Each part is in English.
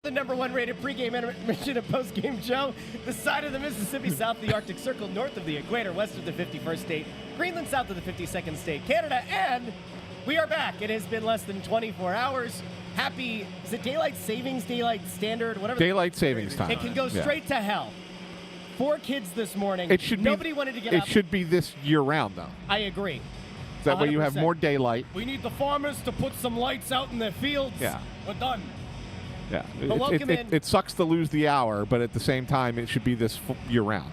The #1 rated pregame intermission and postgame show. The side of the Mississippi, south of the Arctic Circle, north of the equator, west of the 51st state, Greenland, south of the 52nd state, Canada, and we are back. It has been less than 24 hours. Happy, is it daylight savings, daylight standard, whatever? Daylight savings time. It can go straight to hell. 4 kids this morning. It should Nobody wanted to get up. It should be this year-round, though. I agree. That way you have 100%. more daylight. We need the farmers to put some lights out in their fields. Yeah. We're done. Yeah, But welcome in. it sucks to lose the hour, but at the same time, it should be this year-round.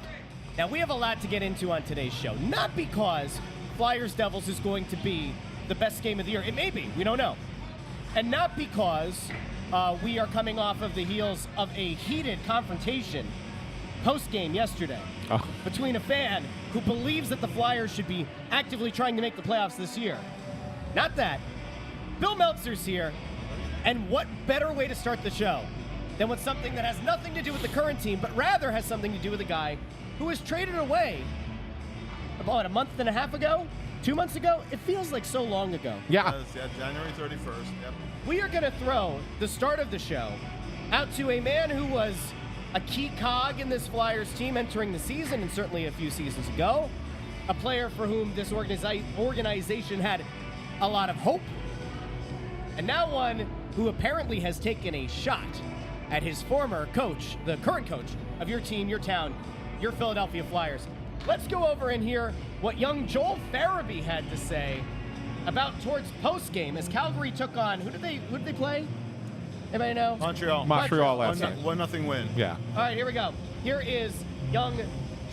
Now, we have a lot to get into on today's show. Not because Flyers-Devils is going to be the best game of the year. It may be. We don't know. And not because we are coming off of the heels of a heated confrontation post-game yesterday between a fan who believes that the Flyers should be actively trying to make the playoffs this year. Not that. Bill Meltzer's here. And what better way to start the show than with something that has nothing to do with the current team, but rather has something to do with a guy who was traded away about a month and a half ago? 2 months ago? It feels like so long ago. Yeah. January 31st. Yep. We are going to throw the start of the show out to a man who was a key cog in this Flyers team entering the season, and certainly a few seasons ago. A player for whom this organization had a lot of hope. And now one who apparently has taken a shot at his former coach, the current coach of your team, your town, your Philadelphia Flyers. Let's go over and hear what young Joel Farabee had to say about Torts postgame as Calgary took on, who did they play? Anybody know? Montreal last night. 1-0 win. Yeah. All right, here we go. Here is young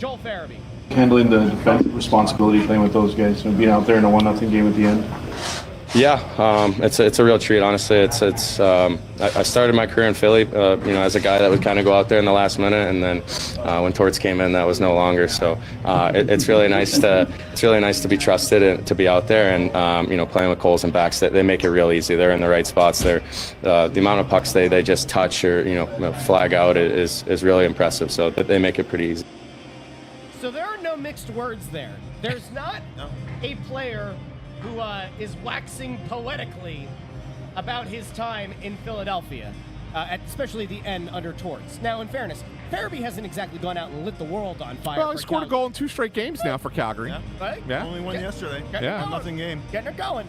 Joel Farabee. Handling the defensive responsibility, playing with those guys, and being out there in a 1-0 game at the end. Yeah, it's a real treat. Honestly, I started my career in Philly, as a guy that would kind of go out there in the last minute, and then when Torts came in, that was no longer. So it's really nice to be trusted and to be out there, and playing with Coles and backs. They make it real easy. They're in the right spots. The amount of pucks they just touch or flag out is really impressive. So they make it pretty easy. So there are no mixed words there. There's not a player who is waxing poetically about his time in Philadelphia, especially the end under Torts. Now, in fairness, Farabee hasn't exactly gone out and lit the world on fire. Well, he scored a goal in 2 straight games now for Calgary. Yeah. Right? Yeah. Only one yesterday. Yeah. Nothing game. Getting it going.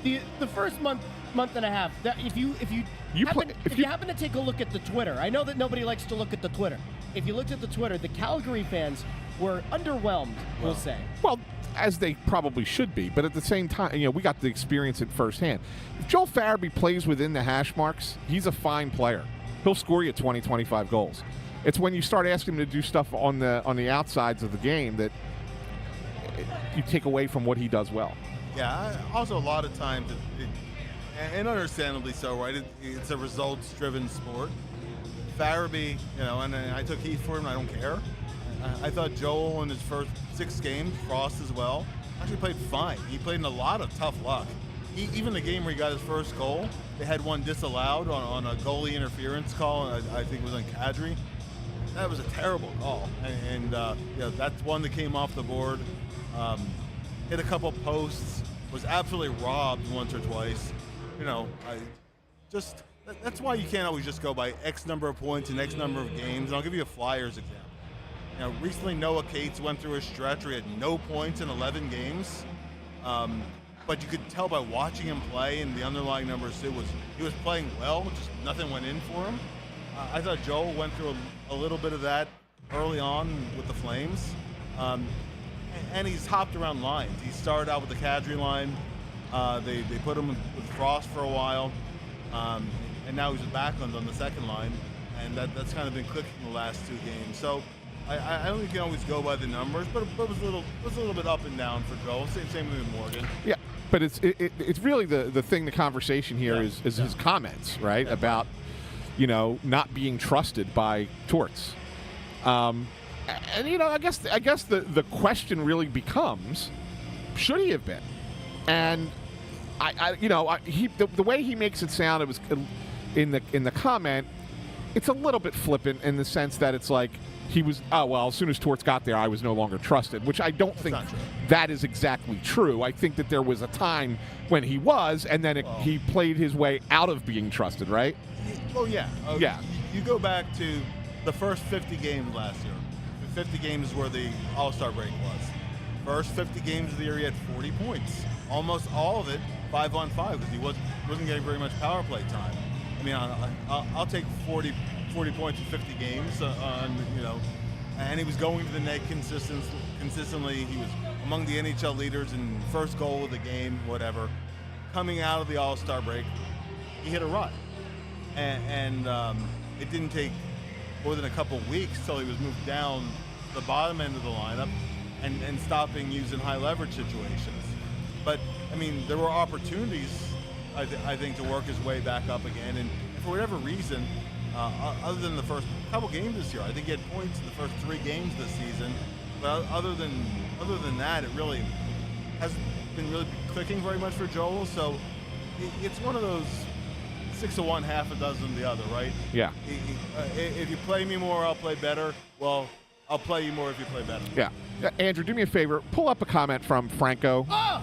The first month and a half, if you happen to take a look at the Twitter, I know that nobody likes to look at the Twitter. If you looked at the Twitter, the Calgary fans were underwhelmed, we'll say. Well, as they probably should be, but at the same time, we got the experience at firsthand. If Joel Farabee plays within the hash marks, he's a fine player. He'll score you 20, 25 goals. It's when you start asking him to do stuff on the outsides of the game that you take away from what he does well. Yeah. Also, a lot of times, and understandably so, right? It's a results-driven sport. Farabee, and I took heat for him. I don't care. I thought Joel in his first 6 games, Frost as well, actually played fine. He played in a lot of tough luck. Even the game where he got his first goal, they had one disallowed on a goalie interference call, and I think it was on Kadri. That was a terrible call, and that's one that came off the board. Hit a couple posts, was absolutely robbed once or twice. That's why you can't always just go by X number of points and X number of games. And I'll give you a Flyers example. Recently Noah Cates went through a stretch where he had no points in 11 games. But you could tell by watching him play, and the underlying numbers too, he was playing well, just nothing went in for him. I thought Joel went through a little bit of that early on with the Flames. And he's hopped around lines. He started out with the Kadri line. They put him with Frost for a while. And now he's back on the second line. And that's kind of been clicking the last 2 games. So I don't think you can always go by the numbers, but it was a little bit up and down for Joel. Same with Morgan. Yeah, but it's really the thing. The conversation here is his comments, right? Yeah. About not being trusted by Torts. And I guess the question really becomes, should he have been? And the way he makes it sound, it was in the comment. it's a little bit flippant in the sense that it's like he was, as soon as Torts got there, I was no longer trusted, which I don't think that is exactly true. I think that there was a time when he was, and then he played his way out of being trusted, right? Well, yeah. Yeah. You go back to the first 50 games last year. The 50 games where the All-Star break was. First 50 games of the year, he had 40 points. Almost all of it 5-on-5 because he wasn't getting very much power play time. I mean, I'll take 40 points in 50 games and he was going to the net consistently. He was among the NHL leaders in first goal of the game, whatever. Coming out of the All-Star break, he hit a rut. And it didn't take more than a couple weeks till he was moved down the bottom end of the lineup and stopping using high leverage situations. But, I mean, there were opportunities, I think, to work his way back up again. And for whatever reason, other than the first couple games this year, I think he had points in the first 3 games this season. But other than that, it really hasn't been really clicking very much for Joel. So it's one of those 6 of one, half a dozen of the other, right? Yeah. If you play me more, I'll play better. Well, I'll play you more if you play better. Yeah. Andrew, do me a favor. Pull up a comment from Franco. Oh!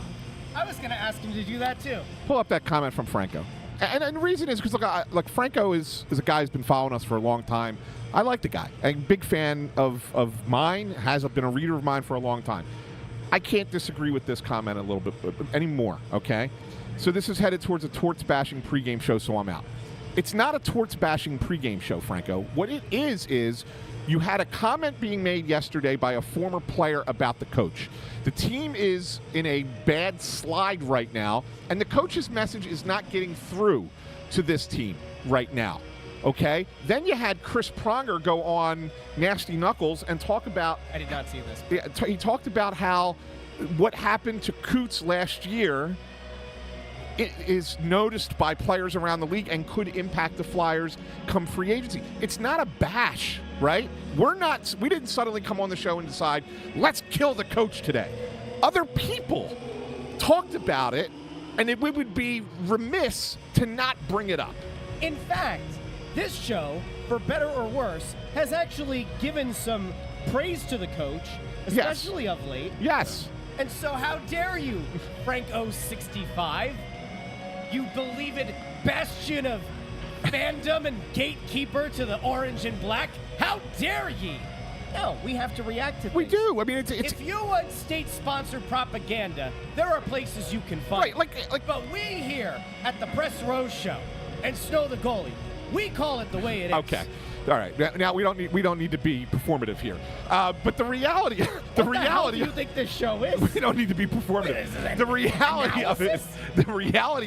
I was going to ask him to do that, too. Pull up that comment from Franco. And the reason is because, look, Franco is a guy who's been following us for a long time. I like the guy. I'm a big fan of mine, has been a reader of mine for a long time. I can't disagree with this comment a little bit anymore, okay? So this is headed towards a torts-bashing pregame show, so I'm out. It's not a torts-bashing pregame show, Franco. What it is you had a comment being made yesterday by a former player about the coach. The team is in a bad slide right now, and the coach's message is not getting through to this team right now, okay? Then you had Chris Pronger go on Nasty Knuckles and talk about... I did not see this. He talked about how what happened to Coots last year is noticed by players around the league and could impact the Flyers come free agency. It's not a bash, right? We didn't suddenly come on the show and decide, let's kill the coach today. Other people talked about it, and we would be remiss to not bring it up. In fact, this show, for better or worse, has actually given some praise to the coach, especially of late. Yes. And so how dare you, Franco65? You believe-it bastion of fandom and gatekeeper to the orange and black? How dare ye? No, we have to react to this. We do. I mean, it's if you want state-sponsored propaganda, there are places you can find. Right, but we here at the Press Row Show and Snow the Goalie, we call it the way it is. Okay. All right. Now we don't need to be performative here. But the reality What the hell do you think this show is? We don't need to be performative. The reality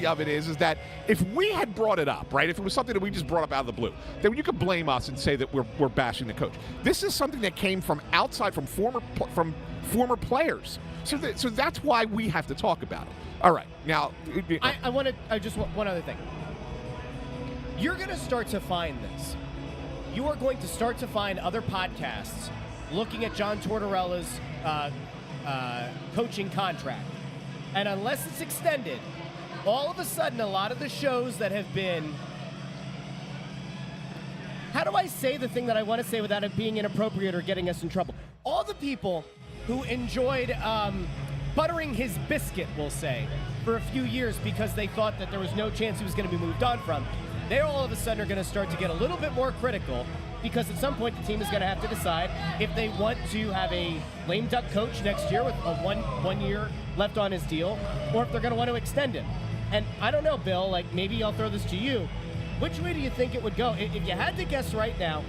of it is that if we had brought it up, right? If it was something that we just brought up out of the blue, then you could blame us and say that we're bashing the coach. This is something that came from outside, from former players. So that's why we have to talk about it. All right. Now, I just want one other thing. You're going to start to find this. You are going to start to find other podcasts looking at John Tortorella's coaching contract. And unless it's extended, all of a sudden, a lot of the shows that have been... How do I say the thing that I want to say without it being inappropriate or getting us in trouble? All the people who enjoyed buttering his biscuit, we'll say, for a few years because they thought that there was no chance he was going to be moved on from, they all of a sudden are going to start to get a little bit more critical because at some point the team is going to have to decide if they want to have a lame duck coach next year with a one year left on his deal, or if they're going to want to extend him. And I don't know, Bill, like maybe I'll throw this to you. Which way do you think it would go? If you had to guess right now,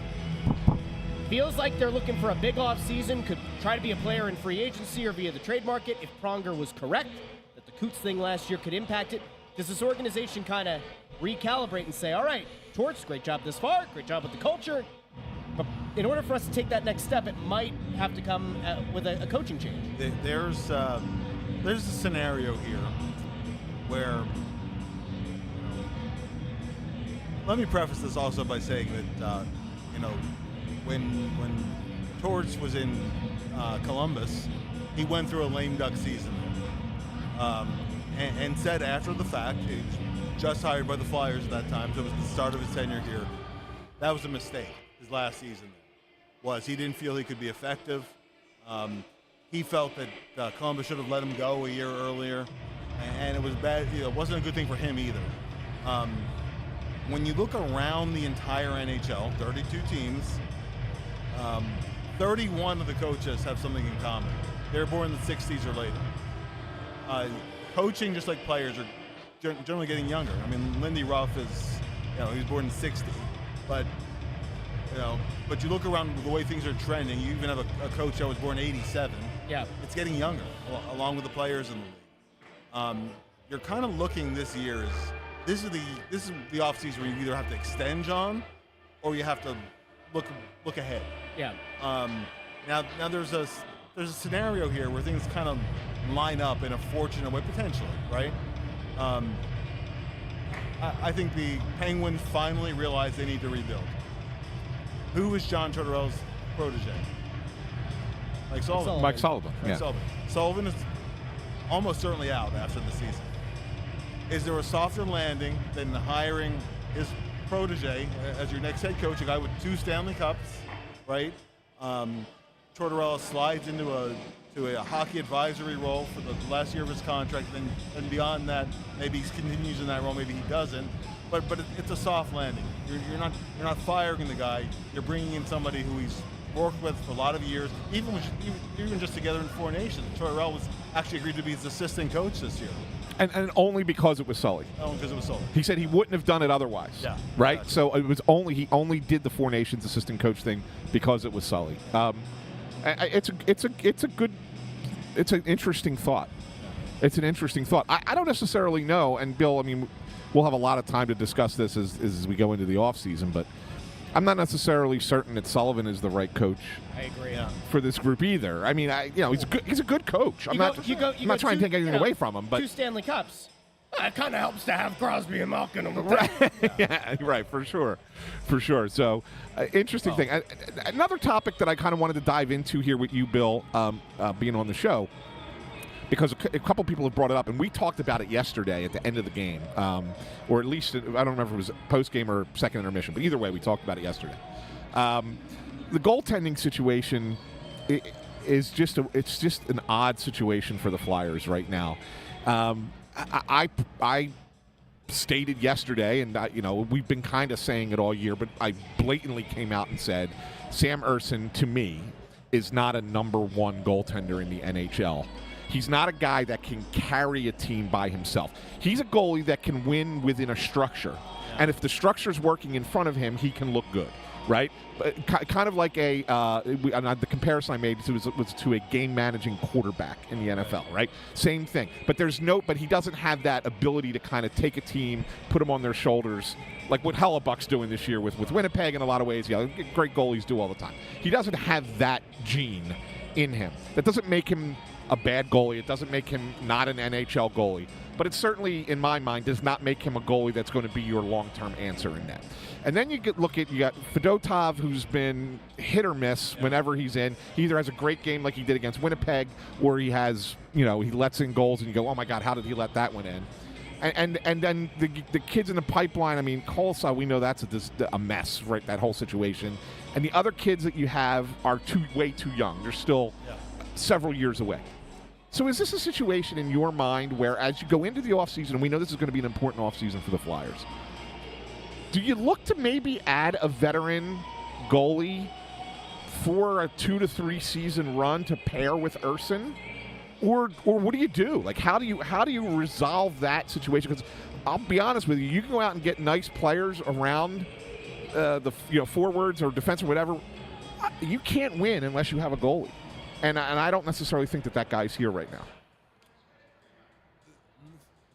feels like they're looking for a big off season, could try to be a player in free agency or via the trade market. If Pronger was correct, that the Coots thing last year could impact it, does this organization kind of recalibrate and say, all right, Torts, great job this far, great job with the culture, but in order for us to take that next step, it might have to come with a coaching change? There's a scenario here where, let me preface this also by saying that, when Torts was in Columbus, he went through a lame duck season and said after the fact, just hired by the Flyers at that time, so it was the start of his tenure here, that was a mistake. His last season was he didn't feel he could be effective. He felt that Columbus should have let him go a year earlier, and it was bad. It wasn't a good thing for him either. When you look around the entire NHL, 32 teams, 31 of the coaches have something in common. They're born in the 60s or later. Coaching, just like players, are generally getting younger. I mean, Lindy Ruff is, he was born in 60, but you look around the way things are trending. You even have a coach that was born in 87. Yeah, it's getting younger, along with the players in the league. You're kind of looking this year as this is the off season where you either have to extend John, or you have to look ahead. Yeah. Now there's a scenario here where things kind of line up in a fortunate way, potentially, right? I think the Penguins finally realized they need to rebuild. Who is John Tortorella's protege? Mike Sullivan. Mike Sullivan. Mike Sullivan. Sullivan is almost certainly out after the season. Is there a softer landing than hiring his protege as your next head coach, a guy with 2 Stanley Cups, right? Tortorella slides into a hockey advisory role for the last year of his contract, and beyond that, maybe he continues in that role, maybe he doesn't. But it's a soft landing. You're not firing the guy. You're bringing in somebody who he's worked with for a lot of years, even just together in 4 Nations. Tortorella was actually agreed to be his assistant coach this year. And only because it was Sully. Only because it was Sully. He said he wouldn't have done it otherwise. Yeah. Right? Exactly. So it was he only did the 4 Nations assistant coach thing because it was Sully. It's an interesting thought. It's an interesting thought. I don't necessarily know, and Bill, I mean, we'll have a lot of time to discuss this as we go into the offseason, but I'm not necessarily certain that Sullivan is the right coach. I agree. For this group either. I mean, he's a good coach. I'm not trying to take anything away from him, but 2 Stanley Cups. It kind of helps to have Crosby and Malkin on the team. Right. Yeah, right, for sure. So, interesting thing. Another topic that I kind of wanted to dive into here with you, Bill, being on the show, because a couple people have brought it up, and we talked about it yesterday at the end of the game, or at least, I don't remember if it was post-game or second intermission, but either way, we talked about it yesterday. The goaltending situation is just an odd situation for the Flyers right now. I stated yesterday, and we've been kind of saying it all year, but I blatantly came out and said Sam Ersson, to me, is not a number 1 goaltender in the NHL. He's not a guy that can carry a team by himself. He's a goalie that can win within a structure. Yeah. And if the structure's working in front of him, he can look good, right? Kind of like the comparison I made was to a game-managing quarterback in the NFL, right? Same thing. But he doesn't have that ability to kind of take a team, put them on their shoulders, like what Hellebuck's doing this year with Winnipeg in a lot of ways. Great goalies do all the time. He doesn't have that gene in him. That doesn't make him a bad goalie. It doesn't make him not an NHL goalie. But it certainly, in my mind, does not make him a goalie that's going to be your long-term answer in that. And then you got Fedotov, who's been hit or miss whenever he's in. He either has a great game like he did against Winnipeg, or he has, he lets in goals and you go, oh my God, how did he let that one in? And then the kids in the pipeline, I mean, Kolsa, we know that's a mess, right, that whole situation. And the other kids that you have are way too young. They're still several years away. So is this a situation in your mind where as you go into the offseason, and we know this is going to be an important offseason for the Flyers, do you look to maybe add a veteran goalie for a 2 to 3 season run to pair with Ersson? Or what do you do? Like, how do you resolve that situation? Because I'll be honest with you can go out and get nice players around the forwards or defense or whatever. You can't win unless you have a goalie. And I don't necessarily think that guy's here right now.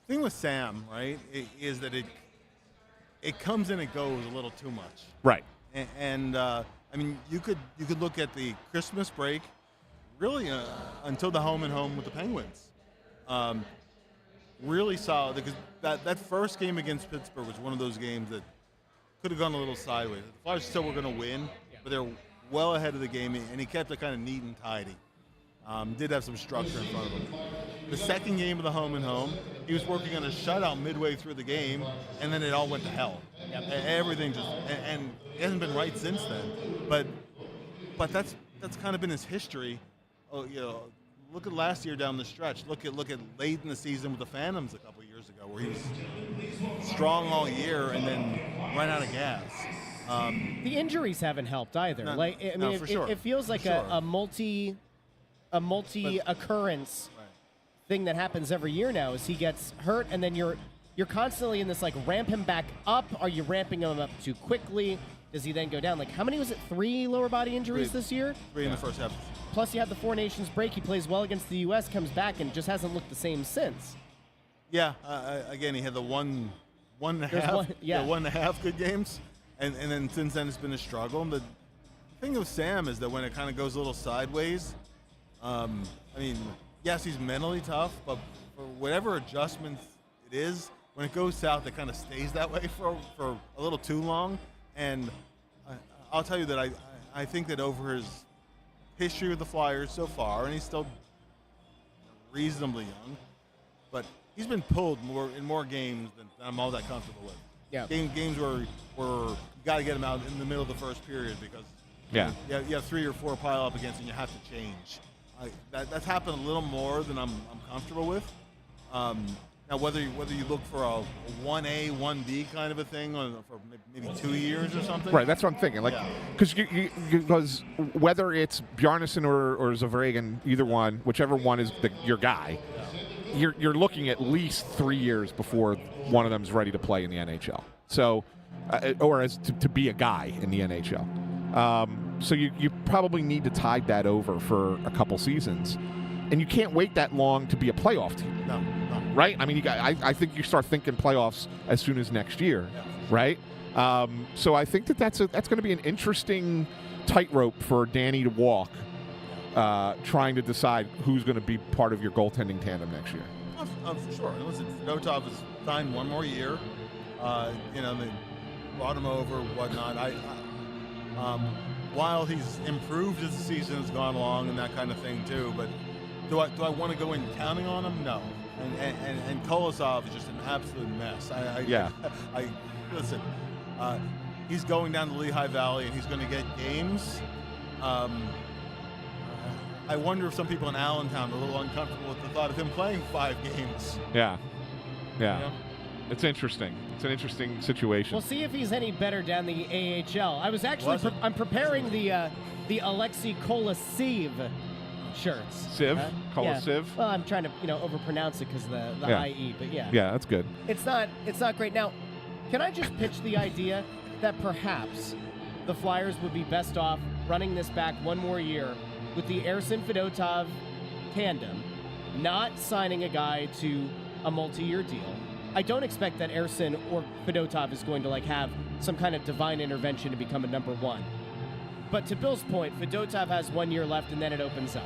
The thing with Sam, right, is that it comes and it goes a little too much. Right. And I mean, you could look at the Christmas break, really until the home and home with the Penguins. Really solid, because that first game against Pittsburgh was one of those games that could have gone a little sideways. The Flyers still were going to win, but they're well ahead of the game, and he kept it kind of neat and tidy. Did have some structure in front of him. The second game of the home and home, he was working on a shutout midway through the game, and then it all went to hell. Yep. Everything just and it hasn't been right since then. But that's kind of been his history. Oh, look at last year down the stretch. Look at late in the season with the Phantoms a couple of years ago, where he was strong all year and then ran out of gas. The injuries haven't helped either. It feels like a multi occurrence thing that happens every year now. Is he gets hurt, and then you're constantly in this like ramp him back up. Are you ramping him up too quickly? Does he then go down? Like, how many was it? 3 lower body injuries this year? 3 in the first half. Plus, you had the 4 Nations break. He plays well against the U.S., comes back, and just hasn't looked the same since. Yeah. Again, he had the one and a half good games, and then since then it's been a struggle. And the thing with Sam is that when it kind of goes a little sideways, yes, he's mentally tough, but for whatever adjustments it is, when it goes south, it kind of stays that way for a little too long. And I'll tell you that I think that over his history with the Flyers so far, and he's still reasonably young, but he's been pulled in more games than I'm all that comfortable with. Yeah. Games where you got to get him out in the middle of the first period because you have 3 or 4 pile up against and you have to change. That's happened a little more than I'm comfortable with. Now, whether you look for a 1A, 1B kind of a thing for maybe 2 years or something. Right, that's what I'm thinking. Like, because whether it's Bjarnason or Therien, either one, whichever one is your guy, you're looking at least 3 years before one of them is ready to play in the NHL. So, or to be a guy in the NHL. So you probably need to tide that over for a couple seasons, and you can't wait that long to be a playoff team. No. Right? I mean, I think you start thinking playoffs as soon as next year, right? So I think that's going to be an interesting tightrope for Danny to walk, trying to decide who's going to be part of your goaltending tandem next year. For sure. Listen, Fedotov has signed 1 more year. They brought him over, whatnot. While he's improved as the season has gone along and that kind of thing too, but do I want to go in counting on him? No. And Kolosov is just an absolute mess. Listen, he's going down the Lehigh Valley and he's going to get games. I wonder if some people in Allentown are a little uncomfortable with the thought of him playing 5 games. Yeah. You know? It's interesting. It's an interesting situation. We'll see if he's any better down the AHL. I was actually I'm preparing the Alexei Kolosiv shirts. Siv? Kolosiv? Well, I'm trying to overpronounce it because the IE, but yeah. Yeah, that's good. It's not great. Now, can I just pitch the idea that perhaps the Flyers would be best off running this back 1 more year with the Ersson-Fedotov tandem, not signing a guy to a multi-year deal? I don't expect that Ersson or Fedotov is going to have some kind of divine intervention to become a number 1. But to Bill's point, Fedotov has 1 year left and then it opens up.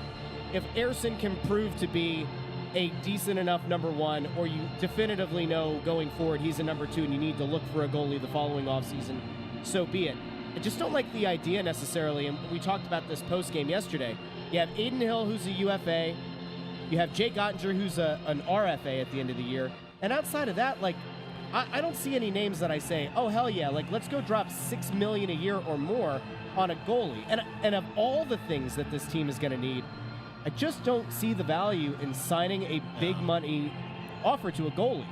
If Ersson can prove to be a decent enough number 1, or you definitively know going forward he's a number 2 and you need to look for a goalie the following offseason, so be it. I just don't like the idea necessarily, and we talked about this post-game yesterday. You have Aiden Hill, who's a UFA. You have Jake Ottinger, who's an RFA at the end of the year. And outside of that, I don't see any names that I say, oh, hell yeah, let's go drop $6 million a year or more on a goalie. And of all the things that this team is going to need, I just don't see the value in signing a big money offer to a goalie.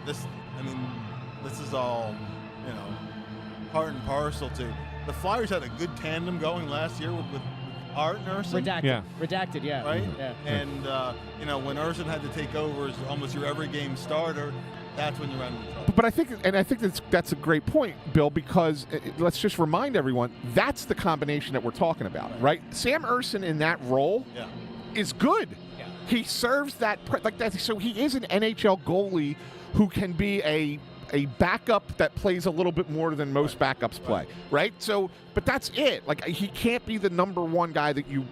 This is all, part and parcel to. The Flyers had a good tandem going last year with Art and Ersson. Redacted, yeah. Right? Yeah. And, when Ersson had to take over as almost your every game starter, that's when you ran into trouble. But I think that's a great point, Bill, because let's just remind everyone, that's the combination that we're talking about, right? Sam Ersson in that role is good. Yeah. He serves that, so he is an NHL goalie who can be a backup that plays a little bit more than most backups play, right? So, but that's it. He can't be the number 1 guy that you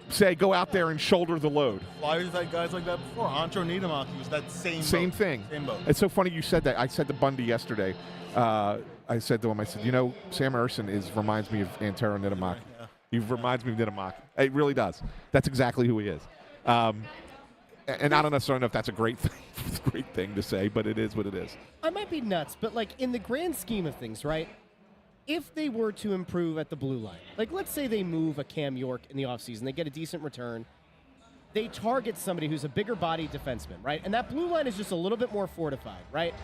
say go out there and shoulder the load. Flyers had guys like that before. Antero Niedermacher was that same boat. Thing. Same boat. It's so funny you said that. I said to Bundy yesterday, I said to him, Sam Ersson reminds me of Antero Niedermacher. Yeah. He reminds me of Niedermacher. It really does. That's exactly who he is. And I don't necessarily know if that's a great thing a great thing to say, but it is what it is. I might be nuts, but like in the grand scheme of things, right? If they were to improve at the blue line, like let's say they move a Cam York in the offseason, they get a decent return, they target somebody who's a bigger body defenseman, right? And that blue line is just a little bit more fortified, right?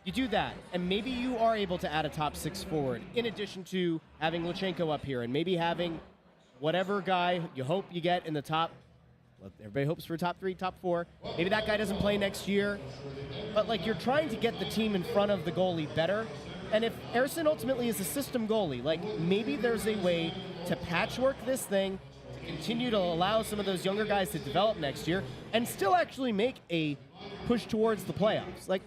You do that, and maybe you are able to add a top 6 forward in addition to having Lutsenko up here and maybe having whatever guy you hope you get in the top. Everybody hopes for top 3, top 4. Maybe that guy doesn't play next year. But, like, you're trying to get the team in front of the goalie better. And if Ersson ultimately is a system goalie, like, maybe there's a way to patchwork this thing, to continue to allow some of those younger guys to develop next year, and still actually make a push towards the playoffs. Like,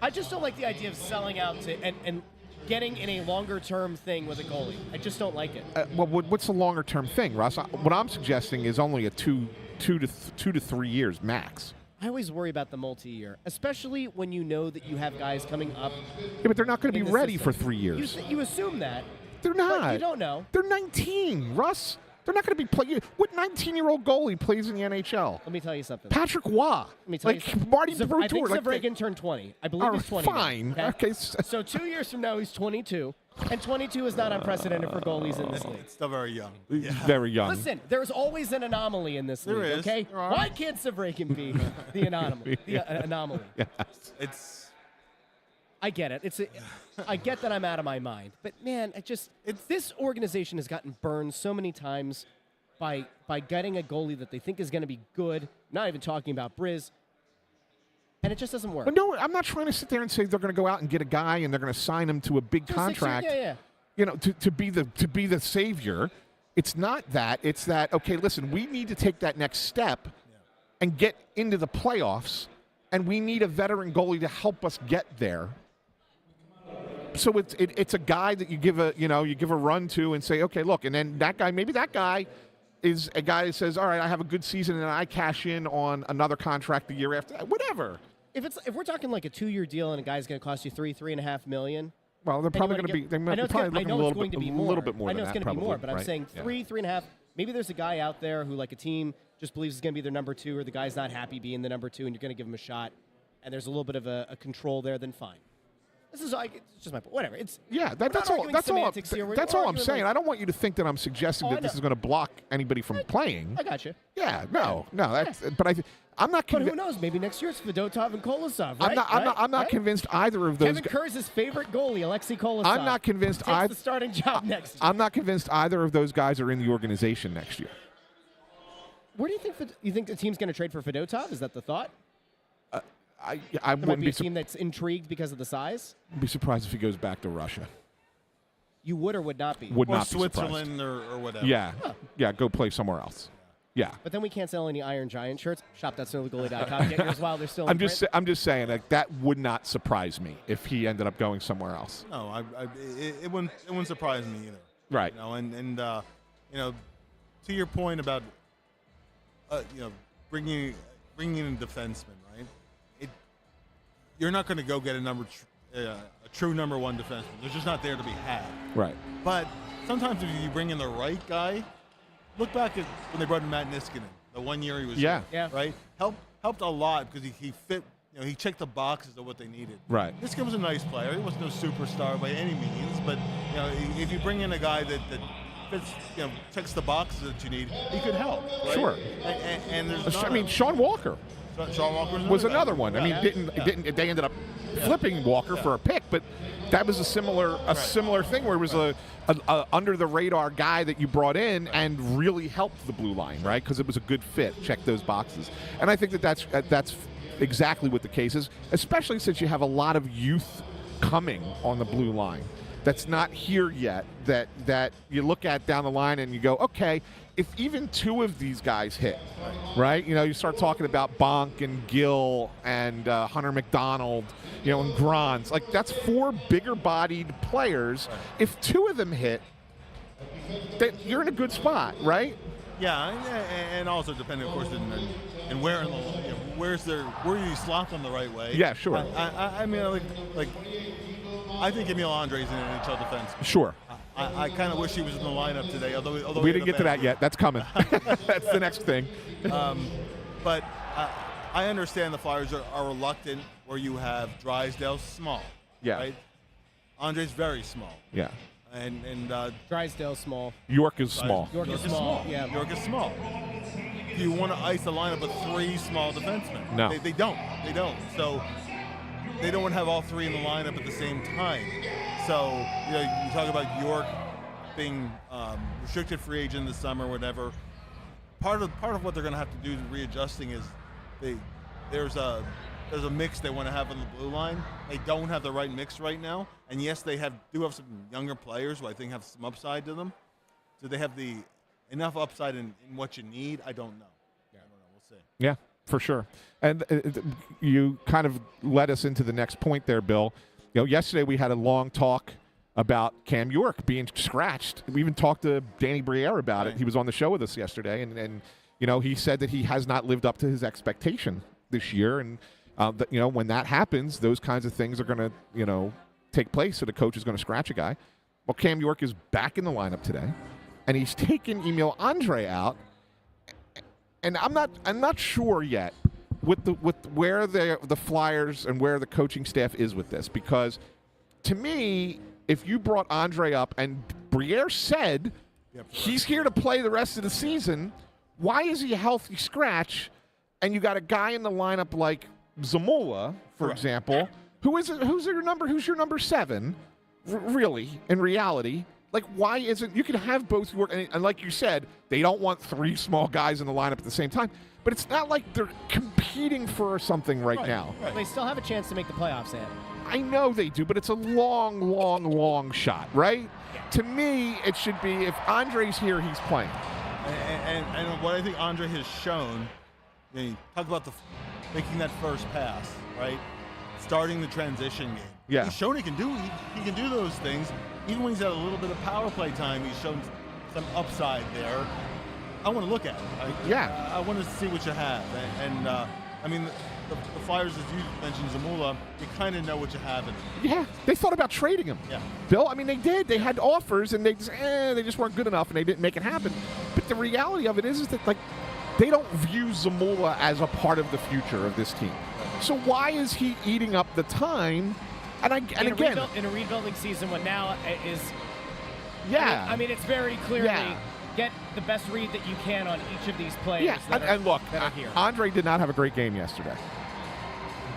I just don't like the idea of selling out to and getting in a longer-term thing with a goalie. I just don't like it. Well, what's the longer-term thing, Russ? What I'm suggesting is only a two to 3 years max. I always worry about the multi-year, especially when you know that you have guys coming up. Yeah, but they're not going to be ready system. for 3 years. You assume that. They're not. But you don't know. They're 19, Russ. They're not going to be playing. What 19-year-old goalie plays in the NHL? Let me tell you something. Patrick Waugh. Let me tell you like something. Marty I Brutor. think like Therien turned 20. I believe he's 20. Fine. Now, Okay. So 2 years from now, he's 22. And 22 is not unprecedented for goalies in this league. It's still very young. He's very young. Listen, there's always an anomaly in this league, There is. okay? There are. Why can't Therien be the anomaly? Anomaly. It's I get it. I get that I'm out of my mind. But, man, this organization has gotten burned so many times by getting a goalie that they think is going to be good. Not even talking about Briz. And it just doesn't work. But no, I'm not trying to sit there and say they're going to go out and get a guy and they're going to sign him to a big contract. Yeah. You know, to be the savior. It's not that. It's that. Okay, listen, we need to take that next step and get into the playoffs, and we need a veteran goalie to help us get there. So it's a guy that you give a run to and say, okay, look, and then that guy is a guy that says, all right, I have a good season and I cash in on another contract the year after, whatever. If we're talking like a 2-year deal and a guy's going to cost you $3.5 million. Well, they're probably going to be. They're probably looking a little bit more. I know it's going to be more, but right? I'm saying 3.5. Maybe there's a guy out there who, like, a team just believes is going to be their number 2, or the guy's not happy being the number 2, and you're going to give him a shot, and there's a little bit of a control there. Then fine. This is it's just my point. Whatever. It's that's all. That's all I'm saying. I don't want you to think that I'm suggesting that this is going to block anybody from playing. I got you. Yeah. No. That's. But I'm not. But who knows? Maybe next year it's Fedotov and Kolosov. Right? I'm not convinced either of those. Kevin Kerr's his favorite goalie, Alexei Kolosov. I'm not convinced either. The starting job next year. I'm not convinced either of those guys are in the organization next year. Where do you think the team's going to trade for Fedotov? Is that the thought? I wouldn't be a team that's intrigued because of the size. Be surprised if he goes back to Russia. You would or would not be. Would or not Switzerland be or whatever. Yeah, yeah. Go play somewhere else. Yeah. But then we can't sell any Iron Giant shirts. Shop.snowthegoalie.com. Get yours while they're still. I'm just saying that would not surprise me if he ended up going somewhere else. No, it wouldn't surprise me either. Right. You know, and to your point about bringing in defensemen, right? You're not going to go get a true number 1 defenseman. They're just not there to be had. Right. But sometimes if you bring in the right guy, look back at when they brought in Matt Niskanen. The 1 year he was yeah. Right? Helped a lot because he fit. He checked the boxes of what they needed. Right. Niskanen was a nice player. He wasn't no superstar by any means, but if you bring in a guy that fits, checks the boxes that you need, he could help. Right? Sure. And there's Sean Walker. Sean Walker was another one. I mean, they ended up flipping Walker for a pick, but that was a similar thing where it was a under the radar guy that you brought in and really helped the blue line, right? Because it was a good fit, checked those boxes, and I think that's exactly what the case is, especially since you have a lot of youth coming on the blue line that's not here yet. That you look at down the line and you go, okay. If even 2 of these guys hit, right? You start talking about Bonk and Gill and Hunter McDonald, and Grons. Like, that's 4 bigger-bodied players. Right. If 2 of them hit, then you're in a good spot, right? Yeah, and also depending, of course, in where where you slot them the right way. Yeah, sure. I mean, I think Emil Andre's an NHL defense. Sure. I kind of wish he was in the lineup today, although we didn't get to that yet. That's coming. That's the next thing. But I understand the Flyers are reluctant where you have Drysdale small. Yeah. Right? Andre's very small. Yeah. And Drysdale small. York is small. York is small. Yeah. York is small. Do you want to ice the lineup with 3 small defensemen? No. They don't. They don't. So they don't want to have all 3 in the lineup at the same time. So, you talk about York being restricted free agent this summer, whatever. Part of what they're going to have to do readjusting is there's a mix they want to have on the blue line. They don't have the right mix right now, and yes, they do have some younger players who I think have some upside to them. Do they have enough upside in what you need? I don't know. Yeah. I don't know. We'll see. Yeah, for sure. And you kind of led us into the next point there, Bill. Yesterday we had a long talk about Cam York being scratched. We even talked to Danny Briere about it. He was on the show with us yesterday, and he said that he has not lived up to his expectation this year, and when that happens, those kinds of things are going to take place. So the coach is going to scratch a guy. Well, Cam York is back in the lineup today, and he's taken Emil Andre out, and I'm not sure yet with where the Flyers and where the coaching staff is with this, because to me, if you brought Andre up and Briere said he's here to play the rest of the season, why is he a healthy scratch? And you got a guy in the lineup like Zamula, for example, who's your number 7, really, in reality. Like, why isn't you can have both York and like you said, they don't want 3 small guys in the lineup at the same time. But it's not like they're competing for something right now. Right. They still have a chance to make the playoffs, Ed. I know they do, but it's a long, long, long shot, right? Yeah. To me, it should be if Andre's here, he's playing. And what I think Andre has shown, you talk about making that first pass, right? Starting the transition game. Yeah. He's shown he can do those things. Even when he's had a little bit of power play time, he's shown some upside there. I want to look at it. Right? Yeah. I want to see what you have. And I mean, the Flyers, as you mentioned, Zamula, you kind of know what you have in it. Yeah, they thought about trading him. Yeah. Bill, I mean, they did. They had offers, and they just weren't good enough, and they didn't make it happen. But the reality of it is that, like, they don't view Zamula as a part of the future of this team. So why is he eating up the time? And again, in a rebuilding season, what now is? Yeah. I mean, it's very clearly get the best read that you can on each of these players. Yeah, and look, that are here. Andre did not have a great game yesterday.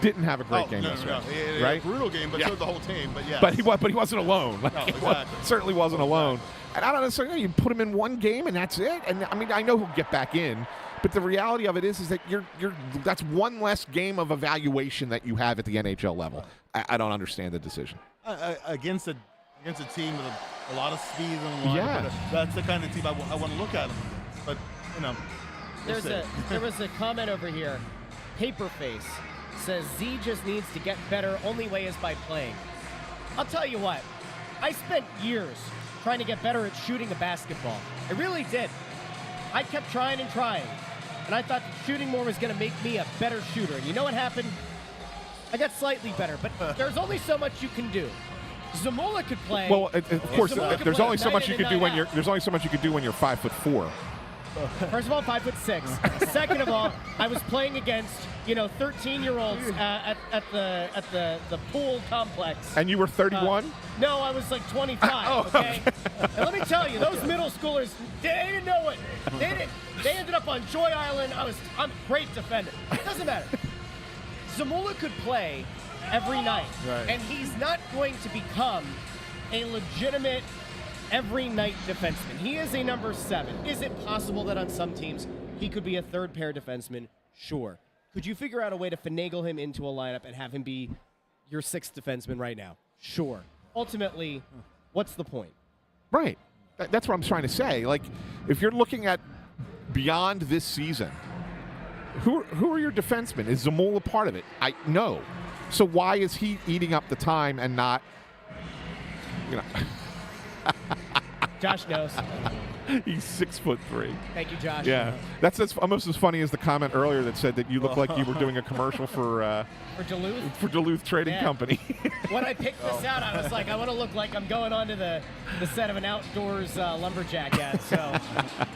Didn't have a great game yesterday. No. Right? Brutal game, but so the whole team. But yeah. But he wasn't alone. No, exactly. Certainly wasn't alone. And I don't necessarily you put him in one game and that's it. And I mean, I know he'll get back in, but the reality of it is that that's one less game of evaluation that you have at the NHL level. I don't understand the decision. Against a team with a lot of speed and a lot that's the kind of team I want to look at them. But there was a comment over here. Paperface says Z just needs to get better. Only way is by playing. I'll tell you what. I spent years trying to get better at shooting a basketball. I really did. I kept trying and trying, and I thought shooting more was going to make me a better shooter. And you know what happened? I got slightly better, but there's only so much you can do. Zamula could play. Well, of course, there's only so much you can do when you're 5'4". First of all, 5'6". Second of all, I was playing against 13-year-olds at the pool complex. And you were 31? No, I was like 25. Okay. And let me tell you, those middle schoolers, they didn't know it. They ended up on Joy Island. I'm a great defender. It doesn't matter. Zamula could play every night, and he's not going to become a legitimate every night defenseman. He is a number 7. Is it possible that on some teams he could be a third pair defenseman? Sure. Could you figure out a way to finagle him into a lineup and have him be your 6th defenseman right now? Sure. Ultimately, what's the point? Right. That's what I'm trying to say. Like, if you're looking at beyond this season, who are your defensemen? Is Zamula part of it? No. So why is he eating up the time and not, Josh knows. He's 6'3". Thank you, Josh. Yeah, that's almost as funny as the comment earlier that said that you look like you were doing a commercial for Duluth. For Duluth Trading Company. When I picked this out, I was like, I want to look like I'm going onto the set of an outdoors lumberjack ad. So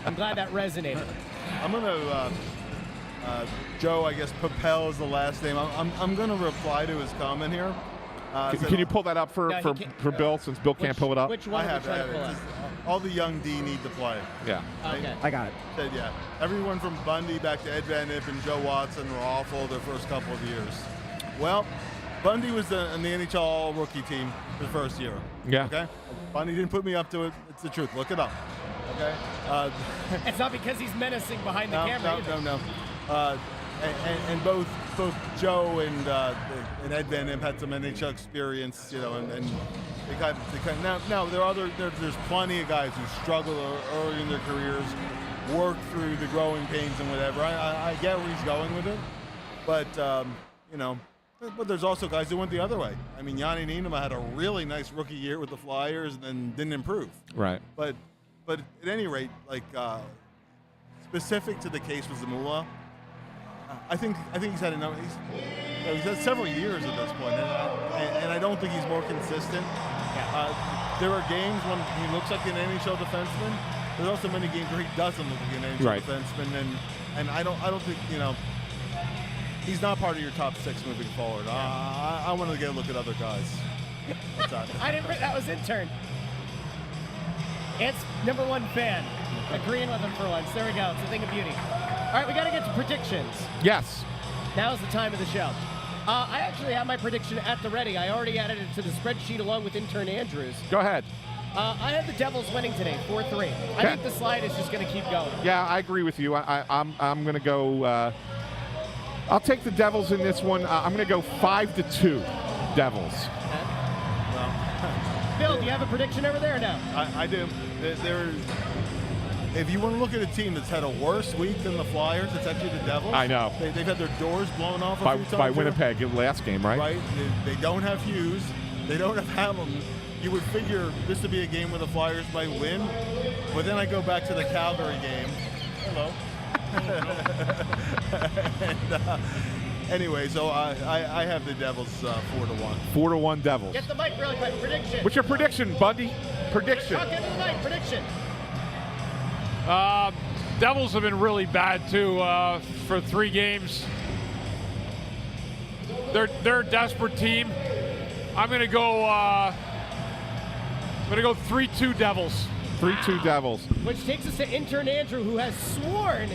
I'm glad that resonated. I'm gonna Joe, I guess Papel is the last name. I'm going to reply to his comment here. Can you pull that up for Bill, since Bill can't pull it up? Which one I are have we trying to pull it. up? All the young D need to play. Yeah. Okay. I got it. Said, yeah. Everyone from Bundy back to Ed Van Imp and Joe Watson were awful their first couple of years. Well, Bundy was in the NHL All-Rookie team the first year. Yeah. Okay? Bundy didn't put me up to it. It's the truth. Look it up. Okay? It's not because he's menacing behind the camera. No. And both Joe and Ed Van Imp had some NHL experience, you know, and they kind of now there's plenty of guys who struggle early in their careers, work through the growing pains and whatever. I get where he's going with it, but you know, but there's also guys who went the other way. I mean, Yanni Nienema had a really nice rookie year with the Flyers and then didn't improve. Right. But at any rate, like specific to the case with Zamula, I think he's had enough. He's had several years at this point, and I don't think he's more consistent. There are games when he looks like an NHL defenseman. There's also many games where he doesn't look like an NHL defenseman, and I don't think, you know, he's not part of your top 6 moving forward. I want to get a look at other guys. What's that? That was intern. It's #1 fan. Agreeing with him for once. There we go. It's a thing of beauty. All right, we got to get to predictions. Yes. Now is the time of the show. I actually have my prediction at the ready. I already added it to the spreadsheet along with intern Andrews. Go ahead. I have the Devils winning today, 4-3. I think the slide is just going to keep going. Yeah, I agree with you. I'm going to go. I'll take the Devils in this one. I'm going to go 5-2 Devils. Bill, do you have a prediction over there or no? I do. If you want to look at a team that's had a worse week than the Flyers, it's actually the Devils. I know. They've had their doors blown off by few times by here. Winnipeg last game, right? Right. They don't have Hughes. They don't have Hamilton. You would figure this would be a game where the Flyers might win, but then I go back to the Calgary game. Hello. And, anyway, so I have the Devils 4-1. 4-1 Devils. Get the mic really quick. Prediction. What's your prediction, Bundy? Prediction. Talk into the mic. Prediction. Devils have been really bad too for 3 games. They're a desperate team. I'm gonna go 3-2 Devils. 3-2 Devils. Which takes us to intern Andrew, who has sworn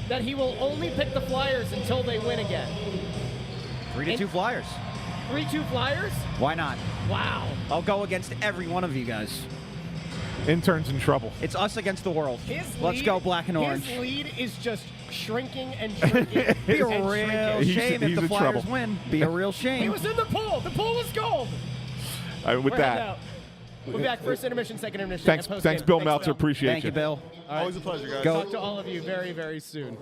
that he will only pick the Flyers until they win again. 3-2 Flyers. 3-2 Flyers? Why not? Wow. I'll go against every one of you guys. Intern's in trouble. It's us against the world. Let's lead, go black and orange. His lead is just shrinking and shrinking. Be a and real shrinking. shame if he's the in Flyers trouble. win. Be a real shame. He was in the pool. The pool was gold. With We're that. heading out. We'll be back. First intermission, second intermission. Thanks, and Bill postgame. Meltzer. Appreciate Thank you, Bill. Always a pleasure, guys. Go. Talk to all of you very, very soon.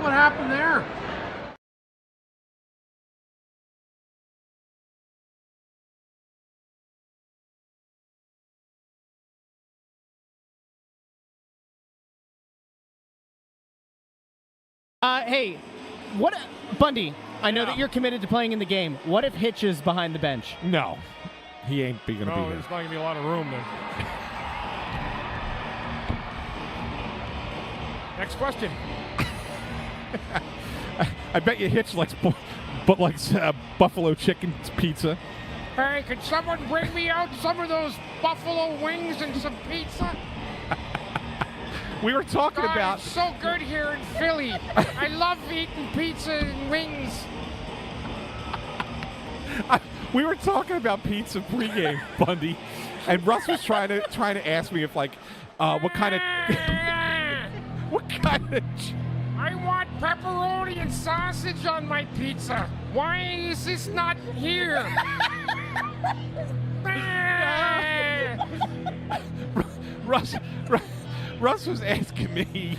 what happened there? Hey, what, Bundy? I know that you're committed to playing in the game. What if Hitch is behind the bench? No, he ain't going to be No, here. there's not going to be a lot of room there. Next question. I bet you Hitch likes buffalo chicken pizza. Hey, could someone bring me out some of those buffalo wings and some pizza? We were talking God, about. it's so good here in Philly. I love eating pizza and wings. We were talking about pizza pregame, Bundy, and Russ was trying to ask me if what kind of I want pepperoni and sausage on my pizza. Why is this not here? Russ was asking me.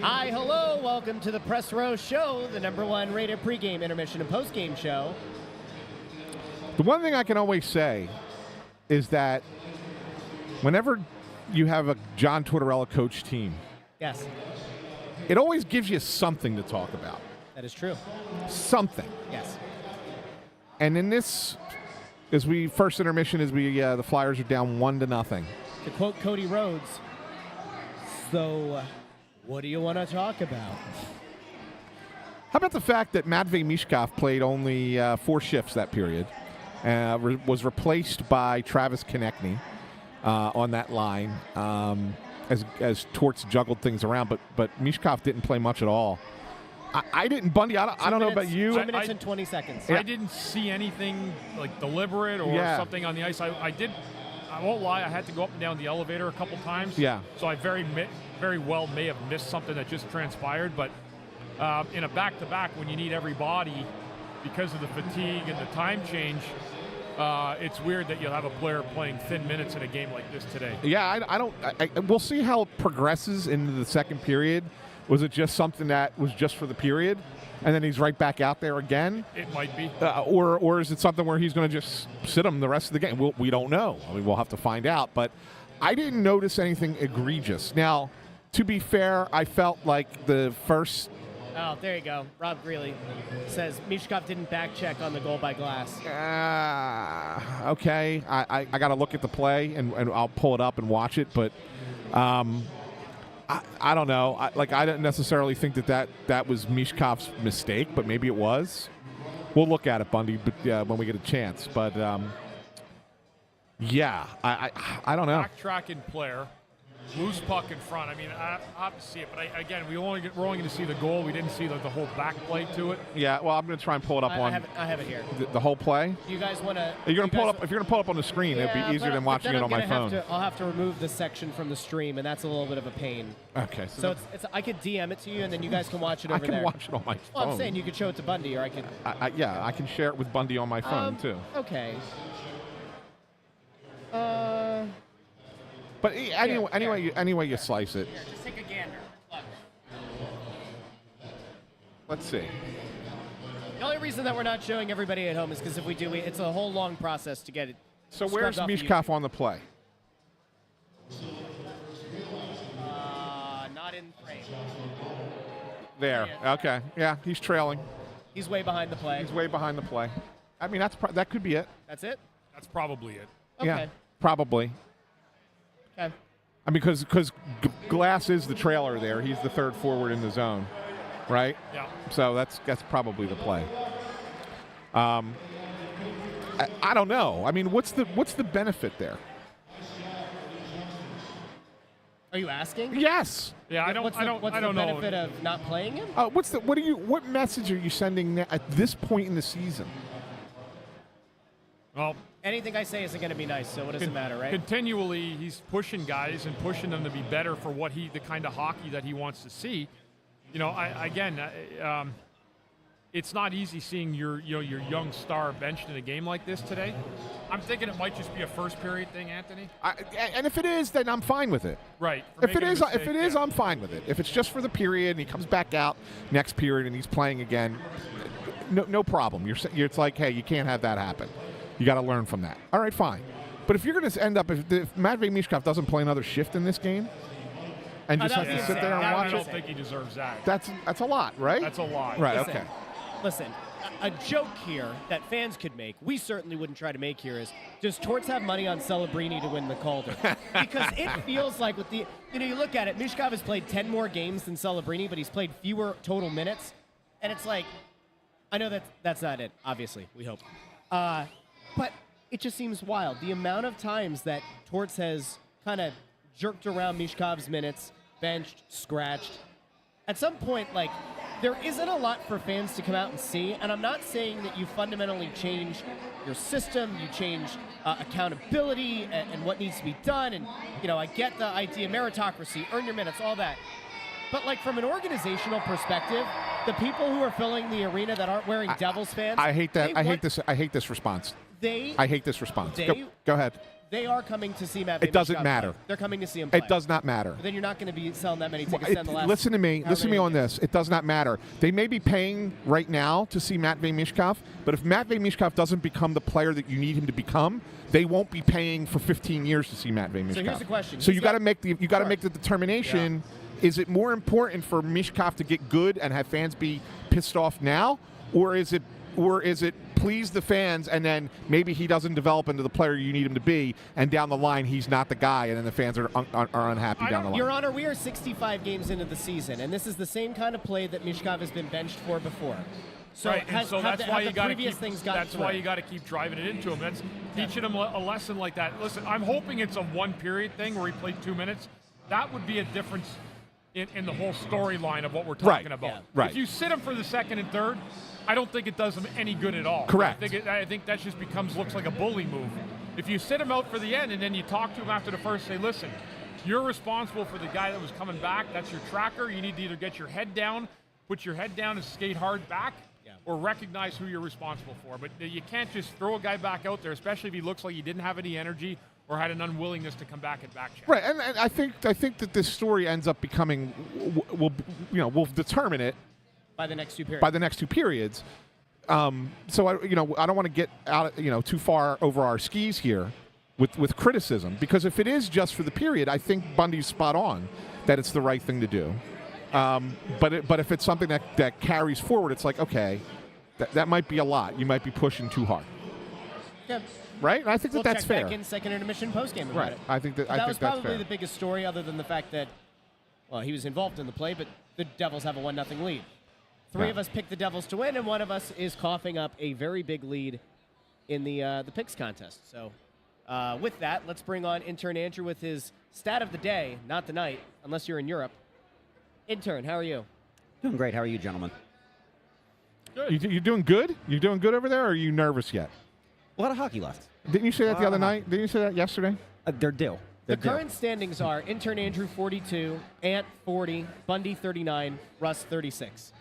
Hi, hello, welcome to the Press Row Show, the #1 rated pregame, intermission, and postgame show. The one thing I can always say is that whenever you have a John Tortorella coach team, Yes, it always gives you something to talk about. that is true. Something. Yes. And in this, first intermission, the Flyers are down 1-0. To quote Cody Rhodes, so what do you want to talk about? How about the fact that Matvei Mishkov played only 4 shifts that period, was replaced by Travis Konechny on that line as Torts juggled things around, but Mishkov didn't play much at all. I didn't, Bundy. I don't know about you. 2 minutes and 20 seconds. I didn't see anything like deliberate or something on the ice. I won't lie. I had to go up and down the elevator a couple times. Yeah. So I very well may have missed something that just transpired. But in a back-to-back, when you need every body because of the fatigue and the time change, it's weird that you'll have a player playing thin minutes in a game like this today. Yeah, we'll see how it progresses into the second period. Was it just something that was just for the period, and then he's right back out there again? It might be. Or is it something where he's going to just sit him the rest of the game? We don't know. I mean, we'll have to find out. But I didn't notice anything egregious. Now, to be fair, I felt like the first... Oh, there you go. Rob Greeley says Mishkov didn't back check on the goal by Glass. Okay. I got to look at the play, and I'll pull it up and watch it. But... I don't know. I didn't necessarily think that was Mishkov's mistake, but maybe it was. We'll look at it, Bundy, when we get a chance. But I don't know. Backtracking player, loose puck in front. I mean, I have to see it, but we're only going to see the goal. We didn't see the whole back play to it. Yeah, well, I'm going to try and pull it up I have it here. The whole play. You guys want to? If you're going to pull it up on the screen, it'd be easier than watching it on my phone. I'll have to remove this section from the stream, and that's a little bit of a pain. Okay. So it's I could DM it to you, and then you guys can watch it over there. I can watch it on my phone. Well, I'm saying you could show it to Bundy, or I could. I can share it with Bundy on my phone too. Okay. But anyway, you slice it. Here, just take a gander. Look. Let's see. The only reason that we're not showing everybody at home is because if we do, it's a whole long process to get it. So where's Mishkov on the play? Not in frame. There. Okay. Yeah, he's trailing. He's way behind the play. I mean, that could be it. That's it? That's probably it. Okay. Yeah, probably. Okay. I mean, because Glass is the trailer there. He's the third forward in the zone, right? Yeah. So that's probably the play. I don't know. I mean, what's the benefit there? Are you asking? Yes. Yeah, I don't know. What's the benefit of not playing him? What message are you sending at this point in the season? Well, anything I say isn't going to be nice, so what does it matter, right? Continually, he's pushing guys and pushing them to be better for the kind of hockey that he wants to see. You know, it's not easy seeing your young star benched in a game like this today. I'm thinking it might just be a first period thing, Anthony. And if it is, then I'm fine with it. Right. If it is, I'm fine with it. If it's just for the period and he comes back out next period and he's playing again, no problem. It's like, hey, you can't have that happen. You got to learn from that. All right, fine. But if you're going to end up, if Matvei Mishkov doesn't play another shift in this game and just has to sit there and watch I don't think he deserves that. That's a lot, right? That's a lot. Right, okay. Listen, a joke here that fans could make, we certainly wouldn't try to make here, is does Torts have money on Celebrini to win the Calder? Because it feels like with the, you look at it, Mishkov has played 10 more games than Celebrini, but he's played fewer total minutes. And it's like, I know that's not it, obviously, we hope. But it just seems wild. The amount of times that Torts has kind of jerked around Mishkov's minutes, benched, scratched. At some point, there isn't a lot for fans to come out and see. And I'm not saying that you fundamentally change your system, you change accountability and what needs to be done. And, I get the idea, meritocracy, earn your minutes, all that. But from an organizational perspective, the people who are filling the arena that aren't wearing Devils fans, I hate that. I hate this response. I hate this response. Go ahead. They are coming to see Matt. It doesn't matter. They're coming to see him play. It does not matter. But then you're not going to be selling that many tickets. Listen to me. Listen to me on this. It does not matter. They may be paying right now to see Matvei Michkov, but if Matvei Michkov doesn't become the player that you need him to become, they won't be paying for 15 years to see Matvei Michkov. So here's the question. So you got to make the determination. Yeah. Is it more important for Michkov to get good and have fans be pissed off now, or is it please the fans and then maybe he doesn't develop into the player you need him to be, and down the line he's not the guy, and then the fans are unhappy down the line? Your Honor, we are 65 games into the season, and this is the same kind of play that Michkov has been benched for before. So, right, and so that's why you got to keep. That's why you got to keep driving it into him. That's teaching him a lesson like that. Listen, I'm hoping it's a one-period thing where he played 2 minutes. That would be a difference in the whole storyline of what we're talking about. Yeah. Right. If you sit him for the second and third, I don't think it does him any good at all. Correct. I think that just looks like a bully move. If you sit him out for the end and then you talk to him after the first, say, listen, you're responsible for the guy that was coming back. That's your tracker. You need to either get your head down, put your head down and skate hard back, or recognize who you're responsible for. But you can't just throw a guy back out there, especially if he looks like he didn't have any energy or had an unwillingness to come back and back check. Right, and I think that this story ends up becoming, we'll determine it by the next 2 periods. By the next 2 periods. So I don't want to get out too far over our skis here with criticism, because if it is just for the period, I think Bundy's spot on that it's the right thing to do. But if it's something that carries forward, it's like, okay, that might be a lot. You might be pushing too hard. Yeah. Right? And I think we'll that's check fair. Back in second intermission postgame about right. it. I think that was that's probably fair. the biggest story, other than the fact that, well, he was involved in the play, but the Devils have a 1-0 lead. 3 of us picked the Devils to win, and 1 of us is coughing up a very big lead in the picks contest. So with that, let's bring on intern Andrew with his stat of the day, not the night, unless you're in Europe. Intern, how are you? Doing great. How are you, gentlemen? Good. You doing good? You doing good over there, or are you nervous yet? A lot of hockey left. Didn't you say that the other night? Didn't you say that yesterday? They're due. The current standings are intern Andrew 42, Ant 40, Bundy 39, Russ 36.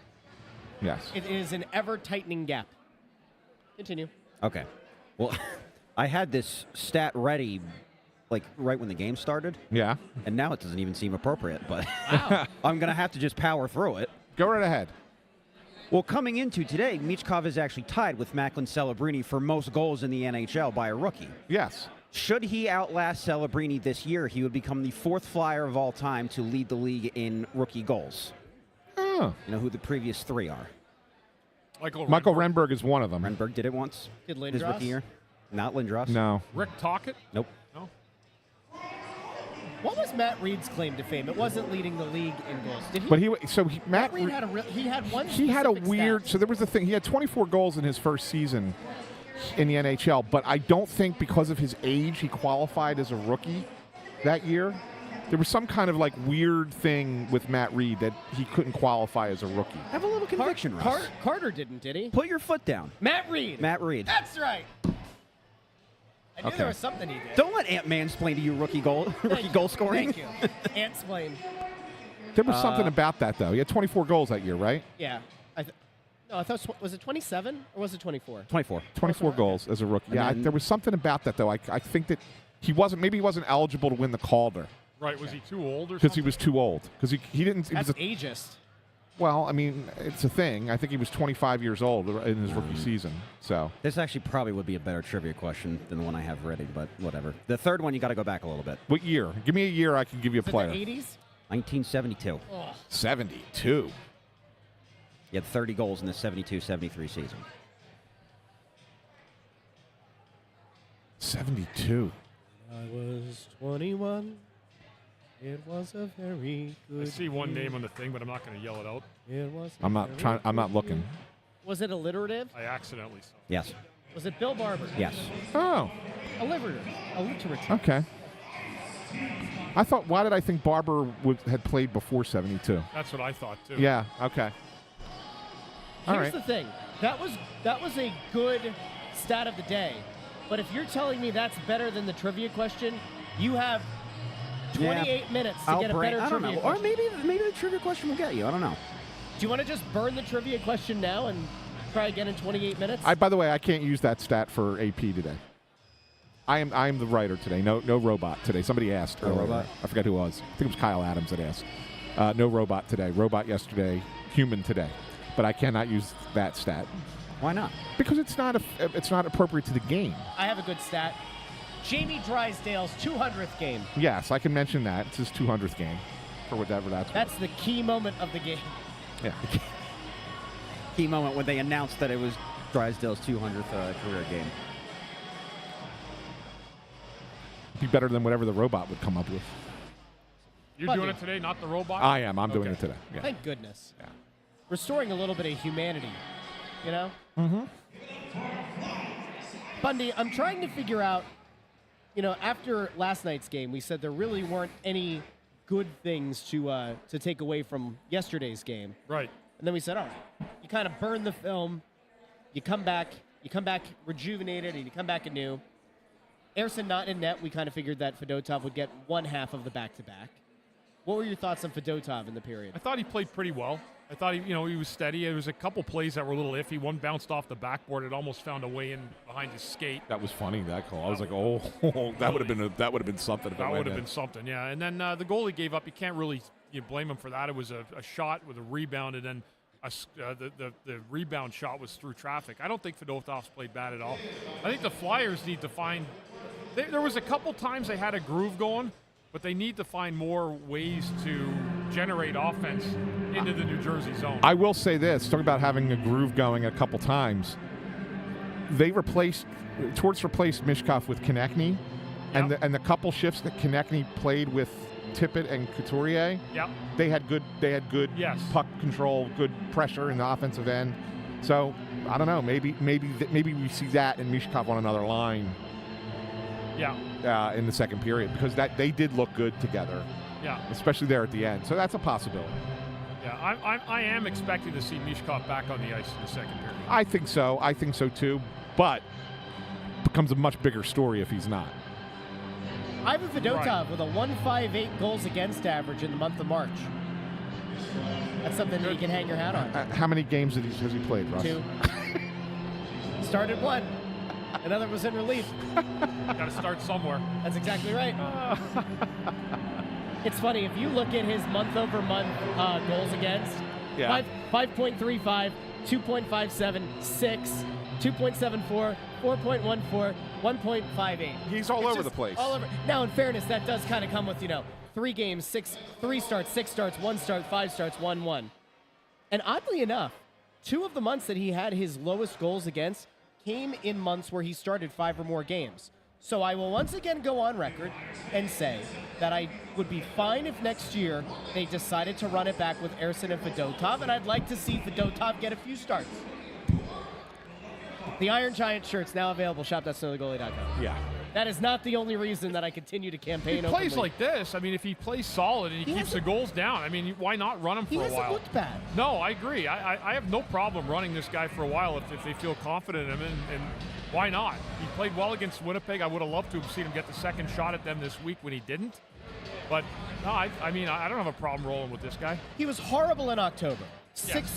Yes. It is an ever-tightening gap. Continue. Okay. Well, I had this stat ready, like, right when the game started. Yeah. And now it doesn't even seem appropriate, but I'm going to have to just power through it. Go right ahead. Well, coming into today, Michkov is actually tied with Macklin Celebrini for most goals in the NHL by a rookie. Yes. Should he outlast Celebrini this year, he would become the 4th Flyer of all time to lead the league in rookie goals. Oh. You know who the previous 3 are? Michael Renberg is one of them. Renberg did it once. Did Lindros? His rookie year. Not Lindros. No. Rick Tocchet? Nope. No. What was Matt Reed's claim to fame? It wasn't leading the league in goals. Did he? But Matt Reed had one. He had a specific weird. stat. So there was the thing. He had 24 goals in his first season in the NHL, but I don't think because of his age he qualified as a rookie that year. There was some kind of like weird thing with Matt Reed that he couldn't qualify as a rookie. Have a little conviction, Russ. Carter didn't, did he? Put your foot down. Matt Reed. Matt Reed. That's right. I knew there was something he did. Don't let Ant-Man explain to you rookie goal scoring. Thank you. Ant-splain. There was something about that though. He had 24 goals that year, right? Yeah. I thought was it 27 or was it 24? 24. 24 goals as a rookie. And then, there was something about that though. I think that he wasn't eligible to win the Calder. Right, was he too old or something? Because he was too old. Because he didn't. That's ageist. Well, I mean, it's a thing. I think he was 25 years old in his rookie season. So this actually probably would be a better trivia question than the one I have ready, but whatever. The third one, you got to go back a little bit. What year? Give me a year I can give you a player. The 80s? 1972. Oh. 72. He had 30 goals in the 72-73 season. 72. I was 21. It was a very good. I see one name on the thing, but I'm not going to yell it out. It was. I'm not looking. Was it alliterative? I accidentally saw it. Yes. Was it Bill Barber? Yes. Oh. Alliterative. Okay. I thought. Why did I think Barber had played before 72? That's what I thought too. Yeah. Okay. All Here's right. the thing. That was a good stat of the day. But if you're telling me that's better than the trivia question, you have 28 minutes to get a better trivia question. Or maybe the trivia question will get you. I don't know. Do you want to just burn the trivia question now and try again in 28 minutes? By the way, I can't use that stat for AP today. I am the writer today. No robot today. Somebody asked earlier. Robot? I forgot who it was. I think it was Kyle Adams that asked. No robot today. Robot yesterday. Human today. But I cannot use that stat. Why not? Because it's not appropriate to the game. I have a good stat. Jamie Drysdale's 200th game. Yes, I can mention that. It's his 200th game, for whatever that's worth. That's the key moment of the game. Yeah. Key moment when they announced that it was Drysdale's 200th career game. Be better than whatever the robot would come up with. You're Bundy. doing it today, not the robot? I am. I'm doing it today. Yeah. Thank goodness. Yeah. Restoring a little bit of humanity, you know? Bundy, I'm trying to figure out, you know, after last night's game, we said there really weren't any good things to take away from yesterday's game. Right. And then we said, all right, you kind of burn the film, you come back rejuvenated, and you come back anew. Ersson not in net. We kind of figured that Fedotov would get one half of the back-to-back. What were your thoughts on Fedotov in the period? I thought he played pretty well. I thought he was steady. There was a couple plays that were a little iffy. One bounced off the backboard. It almost found a way in behind his skate. That was funny, that call. I was like, oh, that would have been something. That would have been something, yeah. And then the goalie gave up. You can't really blame him for that. It was a shot with a rebound, and then the rebound shot was through traffic. I don't think Fedotov's played bad at all. I think the Flyers need to find. There was a couple times they had a groove going, but they need to find more ways to generate offense into the New Jersey zone. I will say this, talking about having a groove going a couple times, Torts replaced Mishkov with Konechny, and the couple shifts that Konechny played with Tippett and Couturier, they had good puck control, good pressure in the offensive end. So I don't know, maybe we see that in Mishkov on another line. In the second period, because they did look good together. Especially there at the end. So that's a possibility. I am expecting to see Mishkov back on the ice in the second period. I think so too. But it becomes a much bigger story if he's not. Ivan Fedotov with a 1.58 goals against average in the month of March. That's something that you can hang your hat on. How many games has he played, Russ? 2. Started 1. Another was in relief. Got to start somewhere. That's exactly right. It's funny, if you look at his month-over-month goals against, 5.35, 2.57, 6, 2.74, 4.14, 1.58. He's all over the place. All over. Now, in fairness, that does kind of come with, 3 games, 3 starts, 6 starts, 1 start, 5 starts, 1-1. And oddly enough, 2 of the months that he had his lowest goals against came in months where he started 5 or more games. So I will once again go on record and say that I would be fine if next year they decided to run it back with Ersson and Fedotov, and I'd like to see Fedotov get a few starts. The Iron Giant shirt's now available, shop.snowthegoalie.com. Yeah. That is not the only reason that I continue to campaign. He plays like this. I mean, if he plays solid and he keeps the goals down, I mean, why not run him for a while? He hasn't looked bad. No, I agree. I have no problem running this guy for a while if they feel confident in him, and why not? He played well against Winnipeg. I would have loved to have seen him get the second shot at them this week when he didn't. But, no, I mean, I don't have a problem rolling with this guy. He was horrible in October. 6,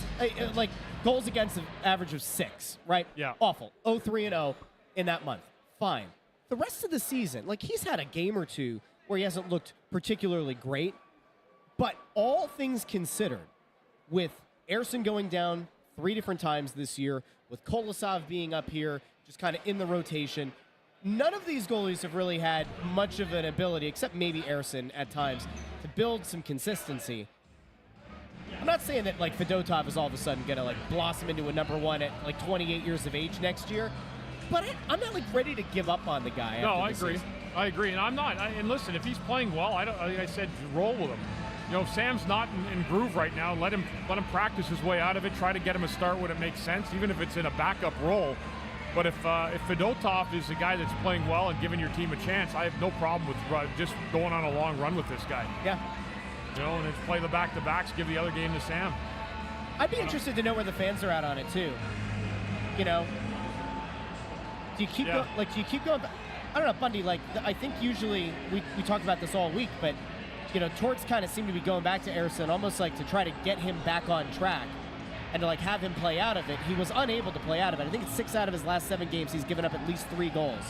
goals against an average of 6, right? Yeah. Awful. 0-3-0 in that month. Fine. The rest of the season, he's had a game or two where he hasn't looked particularly great. But all things considered, with Ersson going down 3 different times this year, with Kolosov being up here, just kind of in the rotation, none of these goalies have really had much of an ability, except maybe Ersson at times, to build some consistency. I'm not saying that Fedotov is all of a sudden going to blossom into a number 1 at 28 years of age next year. But I'm not ready to give up on the guy. No, I agree. I agree, and I'm not. And listen, if he's playing well, like I said, roll with him. If Sam's not in groove right now, let him practice his way out of it. Try to get him a start when it makes sense, even if it's in a backup role. But if Fedotov is the guy that's playing well and giving your team a chance, I have no problem with just going on a long run with this guy. Yeah. And if play the back-to-backs, give the other game to Sam. I'd be interested to know where the fans are at on it too. Do you keep going back? I don't know, Bundy, I think usually we talk about this all week, but, Torts kind of seem to be going back to Ersson almost to try to get him back on track. and to like have him play out of it. He was unable to play out of it. I think it's 6 out of his last 7 games. He's given up at least 3 goals.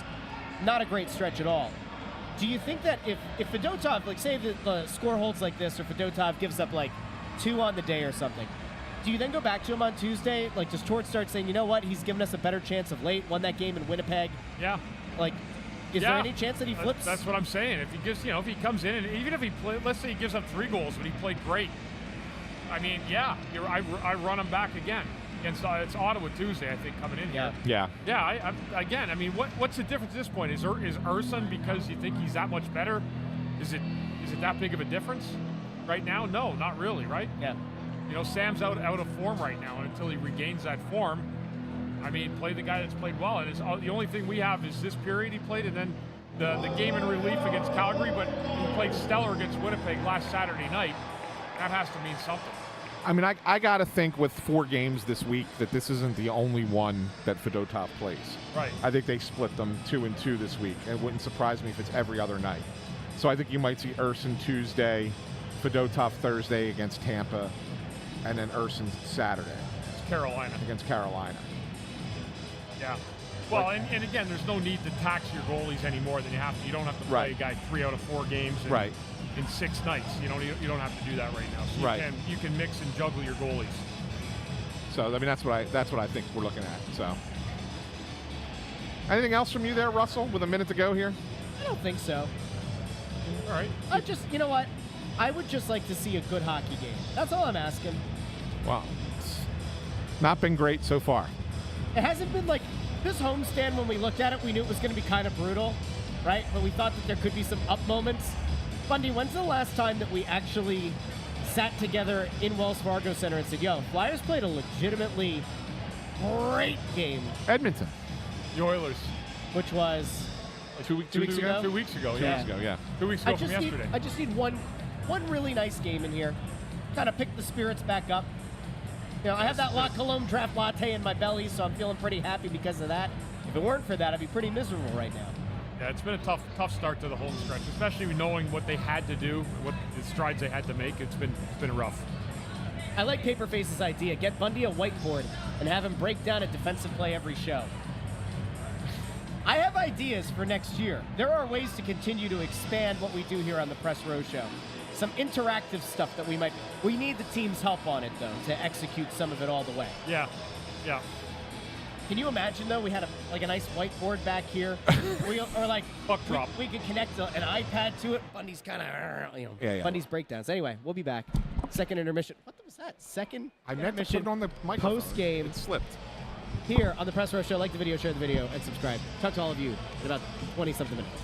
Not a great stretch at all. Do you think that if Fedotov, like say the score holds like this, or Fedotov gives up like 2 on the day or something, do you then go back to him on Tuesday? Like, does Torts start saying, you know what, he's given us a better chance of late, won that game in Winnipeg? Yeah. Like, is there any chance that he flips? That's what I'm saying. If he gives, if he comes in and even if he let's say he gives up 3 goals, but he played great. I mean, yeah, I run him back again. Against it's Ottawa Tuesday, I think, coming in here. Yeah. Yeah. Again, I mean, what's the difference at this point? Is Urson because you think he's that much better? Is it that big of a difference right now? No, not really, right? Yeah. Sam's out of form right now, and until he regains that form, I mean, play the guy that's played well. And the only thing we have is this period he played, and then the game in relief against Calgary, but he played stellar against Winnipeg last Saturday night. That has to mean something. I mean, I got to think with 4 games this week that this isn't the only one that Fedotov plays. Right. I think they split them 2 and 2 this week, and it wouldn't surprise me if it's every other night. So I think you might see Urson Tuesday, Fedotov Thursday against Tampa, and then Urson Saturday. It's Carolina. Against Carolina. Yeah. Well, and again, there's no need to tax your goalies any more than you have to. You don't have to play a guy 3 out of 4 games in 6 nights. You don't have to do that right now. So you can mix and juggle your goalies. So I mean that's what I think we're looking at. So anything else from you there, Russell? With a minute to go here. I don't think so. All right. You know what? I would just like to see a good hockey game. That's all I'm asking. Wow. It's not been great so far. It hasn't been like this homestand. When we looked at it, we knew it was going to be kind of brutal, right? But we thought that there could be some up moments. Bundy, when's the last time that we actually sat together in Wells Fargo Center and said, yo, Flyers played a legitimately great game? Edmonton. The Oilers. Which was 2 weeks ago? 2 weeks ago. 2 weeks ago, yeah. 2 weeks ago from yesterday. I just need one really nice game in here. Kind of pick the spirits back up. I have that La Colombe draft latte in my belly, so I'm feeling pretty happy because of that. If it weren't for that, I'd be pretty miserable right now. Yeah, it's been a tough start to the home stretch, especially knowing what they had to do, what the strides they had to make. It's been rough. I like Paperface's idea. Get Bundy a whiteboard and have him break down a defensive play every show. I have ideas for next year. There are ways to continue to expand what we do here on the Press Row Show. Some interactive stuff that we need the team's help on it, though, to execute some of it all the way. Yeah. Can you imagine, though, we had a nice whiteboard back here, or like puck drop. We could connect an iPad to it. Bundy's kind of, Bundy's breakdowns. Anyway, we'll be back. Second intermission. What was that? Second I meant to put intermission it on the microphone. Post-game. It slipped. Here on the Press Row Show. Like the video, share the video, and subscribe. Talk to all of you in about 20-something minutes.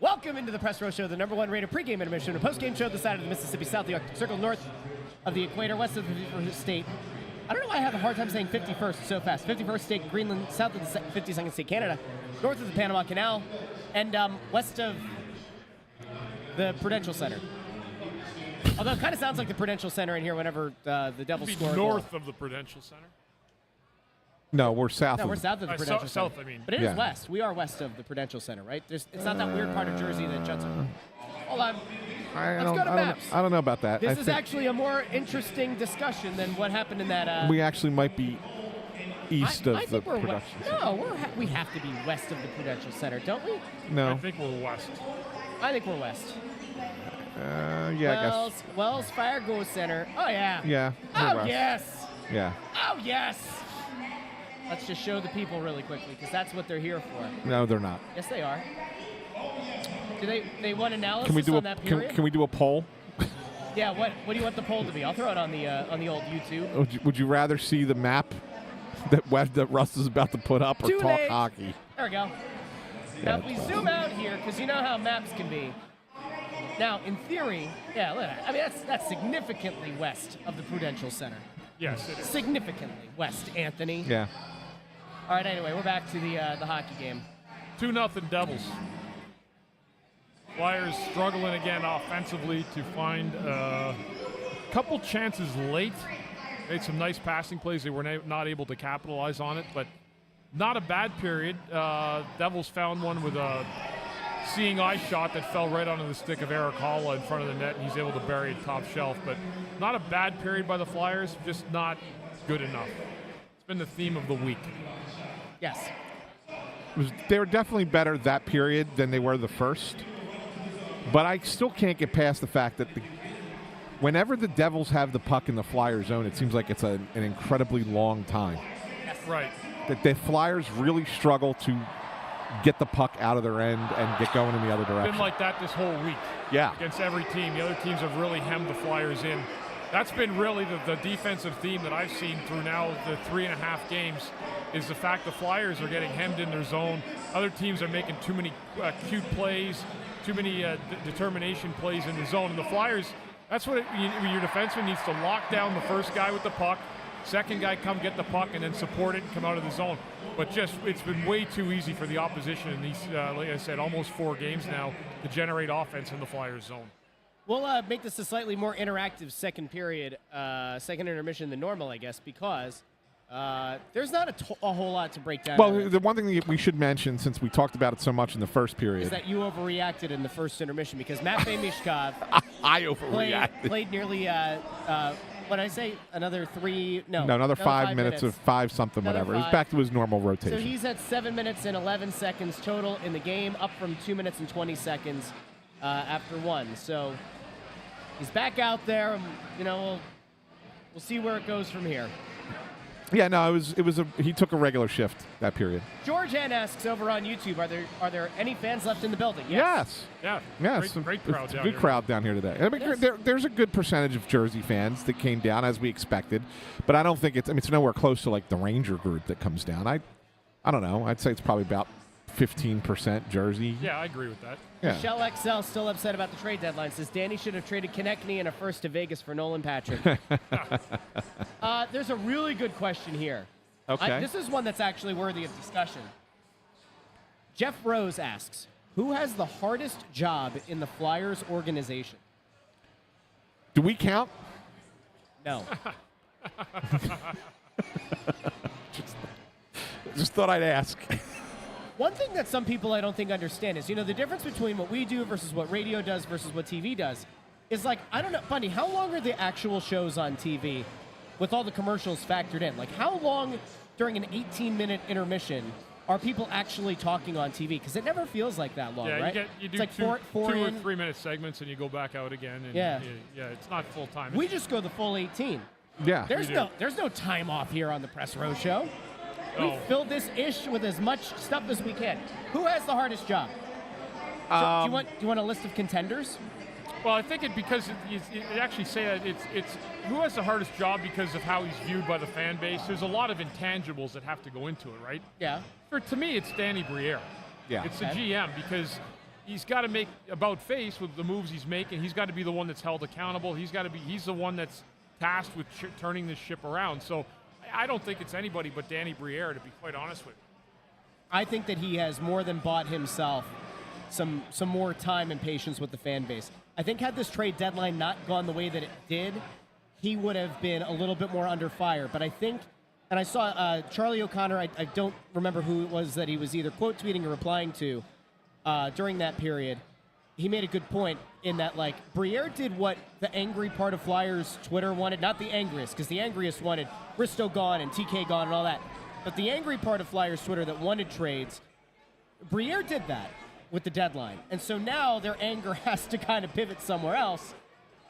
Welcome into the Press Row Show, the #1 rated pregame intermission, a postgame show this side of the Mississippi, south of the Arctic Circle, north of the equator, west of the 51st state. I don't know why I have a hard time saying 51st so fast. 51st state, Greenland, south of the 52nd state, Canada, north of the Panama Canal, and west of the Prudential Center. Although it kind of sounds like the Prudential Center in here whenever the Devils score. North of the Prudential Center. No, we're south. No, we're south of the Prudential Center. South, I mean. But it is west. We are west of the Prudential Center, right? It's not that weird part of Jersey that juts up. Hold on. Let's go to maps. I don't know about that. This is actually a more interesting discussion than what happened in that. We actually might be east of the Prudential Center. No, we have to be west of the Prudential Center, don't we? No. I think we're west. I think we're west. I guess. Wells Fargo Center. Oh, yeah. Yeah. Oh, west. yes. Yeah. Oh, yes. Let's just show the people really quickly, because that's what they're here for. No, they're not. Yes, they are. Do they want analysis Can we do on that period? Can we do a poll? Yeah. What do you want the poll to be? I'll throw it on the old YouTube. Would you rather see the map that Russ is about to put up, or Too talk late. hockey? There we go. Now, if we zoom out here, because you know how maps can be. Now, in theory, yeah, look at that. I mean, that's significantly west of the Prudential Center. Yes, it is. Significantly west, Anthony. Yeah. All right, anyway, we're back to the hockey game. 2-0 Devils. Flyers struggling again offensively to find a couple chances late. Made some nice passing plays. They were not able to capitalize on it, but not a bad period. Devils found one with a seeing eye shot that fell right onto the stick of Eric Halla in front of the net, and he's able to bury it top shelf. But not a bad period by the Flyers, just not good enough. It's been the theme of the week. Yes. They were definitely better that period than they were the first. But I still can't get past the fact that whenever the Devils have the puck in the Flyer zone, it seems like it's an incredibly long time. Yes. Right. That the Flyers really struggle to get the puck out of their end and get going in the other direction. It's been like that this whole week. Yeah. Against every team. The other teams have really hemmed the Flyers in. That's been really the defensive theme that I've seen through now the 3.5 games, is the fact the Flyers are getting hemmed in their zone. Other teams are making too many cute plays, too many determination plays in the zone. And the Flyers, that's what your defenseman needs to lock down the first guy with the puck, second guy come get the puck, and then support it and come out of the zone. But just, it's been way too easy for the opposition in these, like I said, almost 4 games now to generate offense in the Flyers zone. We'll make this a slightly more interactive second period, second intermission than normal, I guess, because there's not a whole lot to break down. Well, the one thing that we should mention, since we talked about it so much in the first period, is that you overreacted in the first intermission, because Matvei Mishkov I overreacted. Played nearly, what did I say, another 3? No, another 5 minutes of 5-something, whatever. It was back to his normal rotation. So he's at 7 minutes and 11 seconds total in the game, up from 2 minutes and 20 seconds after 1. So he's back out there. And, we'll see where it goes from here. Yeah, no, he took a regular shift that period. George N asks over on YouTube, are there any fans left in the building? Yes. Yeah. Yes. Great crowd down here. Good crowd down here today. I mean, Yes. there's a good percentage of Jersey fans that came down as we expected, but I don't think it's nowhere close to like the Ranger group that comes down. I don't know. I'd say it's probably about 15% Jersey. Yeah, I agree with that. Yeah. Shell XL still upset about the trade deadline. Says Danny should have traded Konechny and a first to Vegas for Nolan Patrick. There's a really good question here. Okay. This is one that's actually worthy of discussion. Jeff Rose asks, who has the hardest job in the Flyers organization? Do we count? No. Just thought I'd ask. One thing that some people I don't think understand is, the difference between what we do versus what radio does versus what TV does is like, I don't know, Bundy, how long are the actual shows on TV with all the commercials factored in? Like, how long during an 18-minute intermission are people actually talking on TV? Because it never feels like that long, right? You do it's like two or in. 3 minute segments and you go back out again. And Yeah. It's not full time. We just go the full 18. Yeah. There's no time off here on the Press Row Show. We filled this ish with as much stuff as we can. Who has the hardest job? So, do you want a list of contenders? Well, I think because it actually say that it's who has the hardest job because of how he's viewed by the fan base. There's a lot of intangibles that have to go into it, right? Yeah. To me, it's Danny Briere. Yeah. It's the GM because he's got to make about face with the moves he's making. He's got to be the one that's held accountable. He's the one that's tasked with turning this ship around. So I don't think it's anybody but Danny Briere, to be quite honest with you. I think that he has more than bought himself some more time and patience with the fan base. I think had this trade deadline not gone the way that it did, he would have been a little bit more under fire. But I think, and I saw Charlie O'Connor, I don't remember who it was that he was either quote tweeting or replying to during that period. He made a good point in that, like, Briere did what the angry part of Flyers Twitter wanted. Not the angriest, because the angriest wanted Risto gone and TK gone and all that. But the angry part of Flyers Twitter that wanted trades, Briere did that with the deadline. And so now their anger has to kind of pivot somewhere else.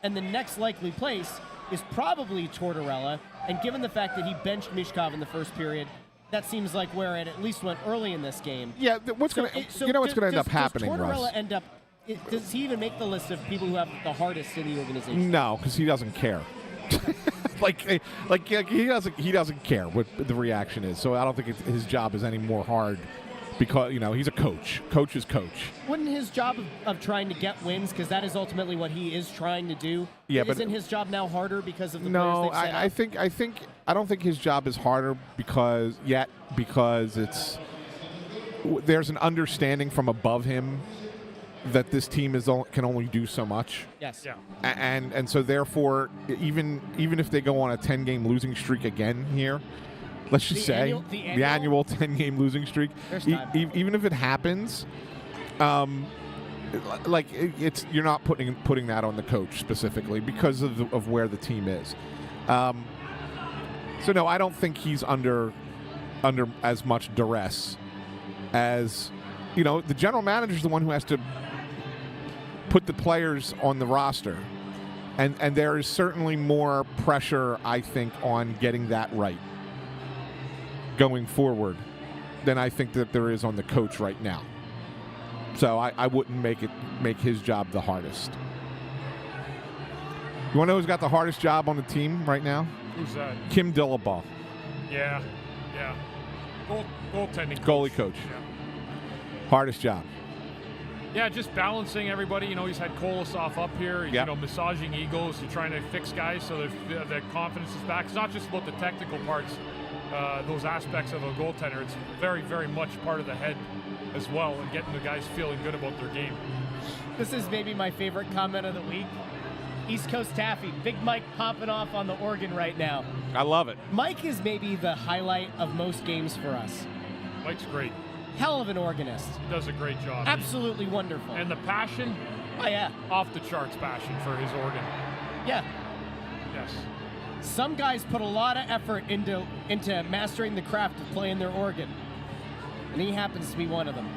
And the next likely place is probably Tortorella. And given the fact that he benched Mishkov in the first period, that seems like where it at least went early in this game. Yeah, what's going to end up happening, does Tortorella Russ? end up, does he even make the list of people who have the hardest in the organization? No, because he doesn't care. like he doesn't care what the reaction is. So I don't think his job is any more hard because, he's a coach. Coach is coach. Wouldn't his job of trying to get wins, because that is ultimately what he is trying to do, isn't his job now harder because of the players they've set up? I don't think his job is harder because there's an understanding from above him that this team can only do so much. Yes. Yeah. And so therefore, even if they go on a 10-game losing streak again here, let's just say the annual 10-game losing streak, even if it happens, you're not putting that on the coach specifically because of where the team is. So no, I don't think he's under as much duress as the general manager is the one who has to put the players on the roster, and there is certainly more pressure, I think, on getting that right going forward than I think that there is on the coach right now. So I wouldn't make his job the hardest. You want to know who's got the hardest job on the team right now? Who's that? Kim Dillabaugh. Yeah. Goaltending. Goalie coach. Yeah. Hardest job. Yeah, just balancing everybody. He's had Kolosov up here, yep. Massaging egos. He's trying to fix guys so their confidence is back. It's not just about the technical parts, those aspects of a goaltender. It's very, very much part of the head as well, and getting the guys feeling good about their game. This is maybe my favorite comment of the week. East Coast Taffy, Big Mike popping off on the organ right now. I love it. Mike is maybe the highlight of most games for us. Mike's great. Hell of an organist. He does a great job. Absolutely wonderful. And the passion? Oh, yeah. Off the charts passion for his organ. Yeah. Yes. Some guys put a lot of effort into mastering the craft of playing their organ. And he happens to be one of them.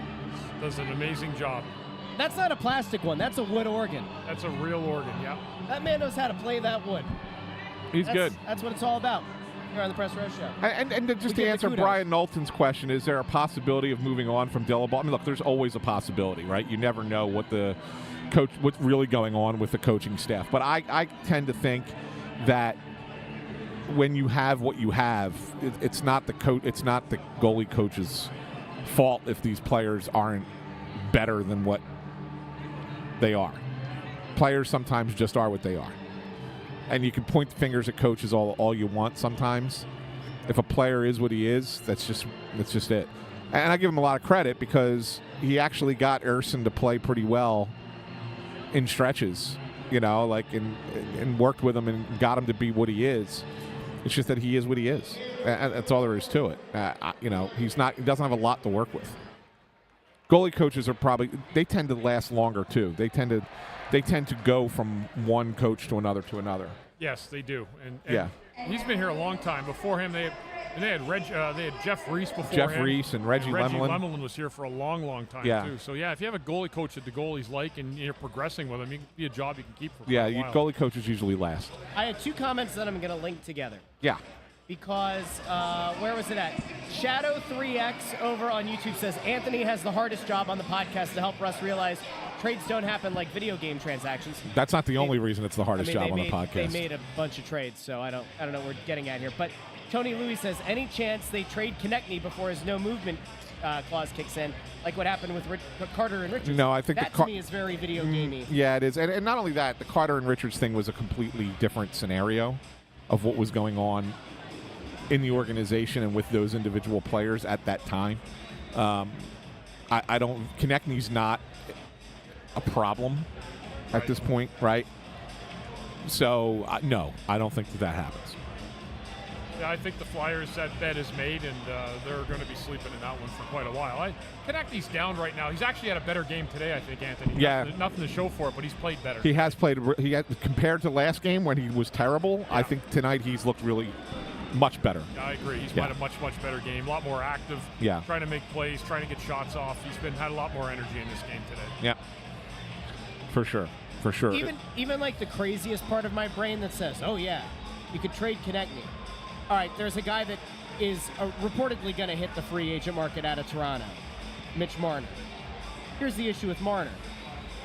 Does an amazing job. That's not a plastic one. That's a wood organ. That's a real organ, yeah. That man knows how to play that wood. He's good. That's what it's all about here on the Press Row Show. And just to answer Brian Knowlton's question, is there a possibility of moving on from Dillabaugh? I mean, look, there's always a possibility, right? You never know what's really going on with the coaching staff. But I tend to think that when you have what you have, it's not the goalie coach's fault if these players aren't better than what they are. Players sometimes just are what they are. And you can point the fingers at coaches all you want sometimes. If a player is what he is, that's just it. And I give him a lot of credit because he actually got Erson to play pretty well in stretches, and worked with him and got him to be what he is. It's just that he is what he is. That's all there is to it. He doesn't have a lot to work with. Goalie coaches they tend to last longer too. They tend to go from one coach to another. Yes, they do. And yeah, he's been here a long time. Before him, they had Jeff Reese before him. Jeff Reese and Reggie Lemelin. Lemelin was here for a long, long time too. So yeah, if you have a goalie coach that the goalies like and you're progressing with him, it can be a job you can keep for a while. Goalie coaches usually last. I had two comments that I'm going to link together. Yeah. Because, where was it at? Shadow3X over on YouTube says, Anthony has the hardest job on the podcast to help Russ realize trades don't happen like video game transactions. That's not the only reason it's the hardest job on the podcast. They made a bunch of trades, so I don't know what we're getting at here. But Tony Louis says, any chance they trade Konechny before his no movement clause kicks in, like what happened with Carter and Richards. No, I think that to me is very video gamey. Yeah, it is. And not only that, the Carter and Richards thing was a completely different scenario of what was going on in the organization and with those individual players at that time. I don't. Konechny's not a problem at this point, right? So no, I don't think that happens. Yeah, I think the Flyers, that bet is made, and they're going to be sleeping in that one for quite a while. Konechny's down right now. He's actually had a better game today, I think, Anthony. Yeah. Nothing to show for it, but he's played better. He has played. Compared to last game when he was terrible, Yeah. I think tonight he's looked really much better. Yeah, I agree. He's had a much better game, a lot more active. Yeah. Trying to make plays, trying to get shots off. He's had a lot more energy in this game today. Yeah. For sure. For sure. Even like the craziest part of my brain that says, oh yeah, you could trade Konechny. All right, there's a guy that is reportedly going to hit the free agent market out of Toronto, Mitch Marner. Here's the issue with Marner.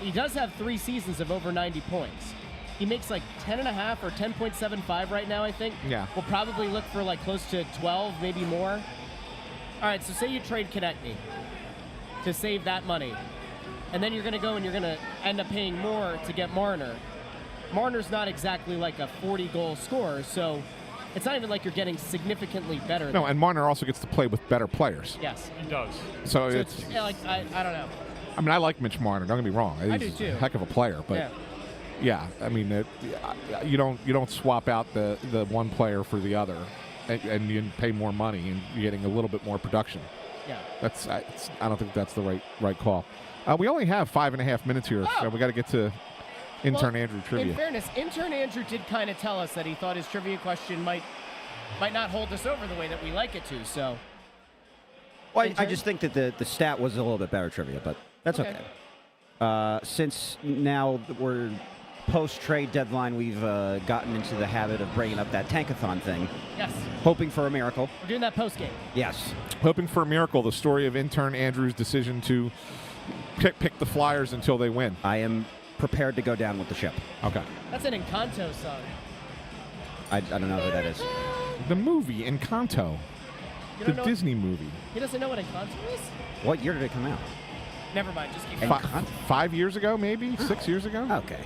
He does have 3 seasons of over 90 points. He makes like 10.5 or 10.75 right now, I think. Yeah. We'll probably look for like close to 12, maybe more. All right, so say you trade Konechny to save that money. And then you're going to go and you're going to end up paying more to get Marner. Marner's not exactly like a 40-goal scorer, so it's not even like you're getting significantly better. No, and Marner also gets to play with better players. Yes. He does. So it's like, I don't know. I mean, I like Mitch Marner. Don't get me wrong. I do He's too. a heck of a player, but yeah, I mean, you don't swap out the one player for the other, and you pay more money and you're getting a little bit more production. Yeah. I don't think that's the right call. We only have 5.5 minutes here, so we got to get to intern Andrew trivia. In fairness, intern Andrew did kind of tell us that he thought his trivia question might not hold us over the way that we like it to. So, well, I just think that the stat was a little bit better trivia, but that's okay. Since now we're post-trade deadline, we've gotten into the habit of bringing up that tankathon thing. Yes. Hoping for a miracle. We're doing that post-game. Yes. Hoping for a miracle, the story of intern Andrew's decision to pick the Flyers until they win. I am prepared to go down with the ship. Okay. That's an Encanto song. I don't know who that is. The movie Encanto. The Disney movie. He doesn't know what Encanto is? What year did it come out? Never mind. Just keep going. 5 years ago, maybe? 6 years ago? Okay.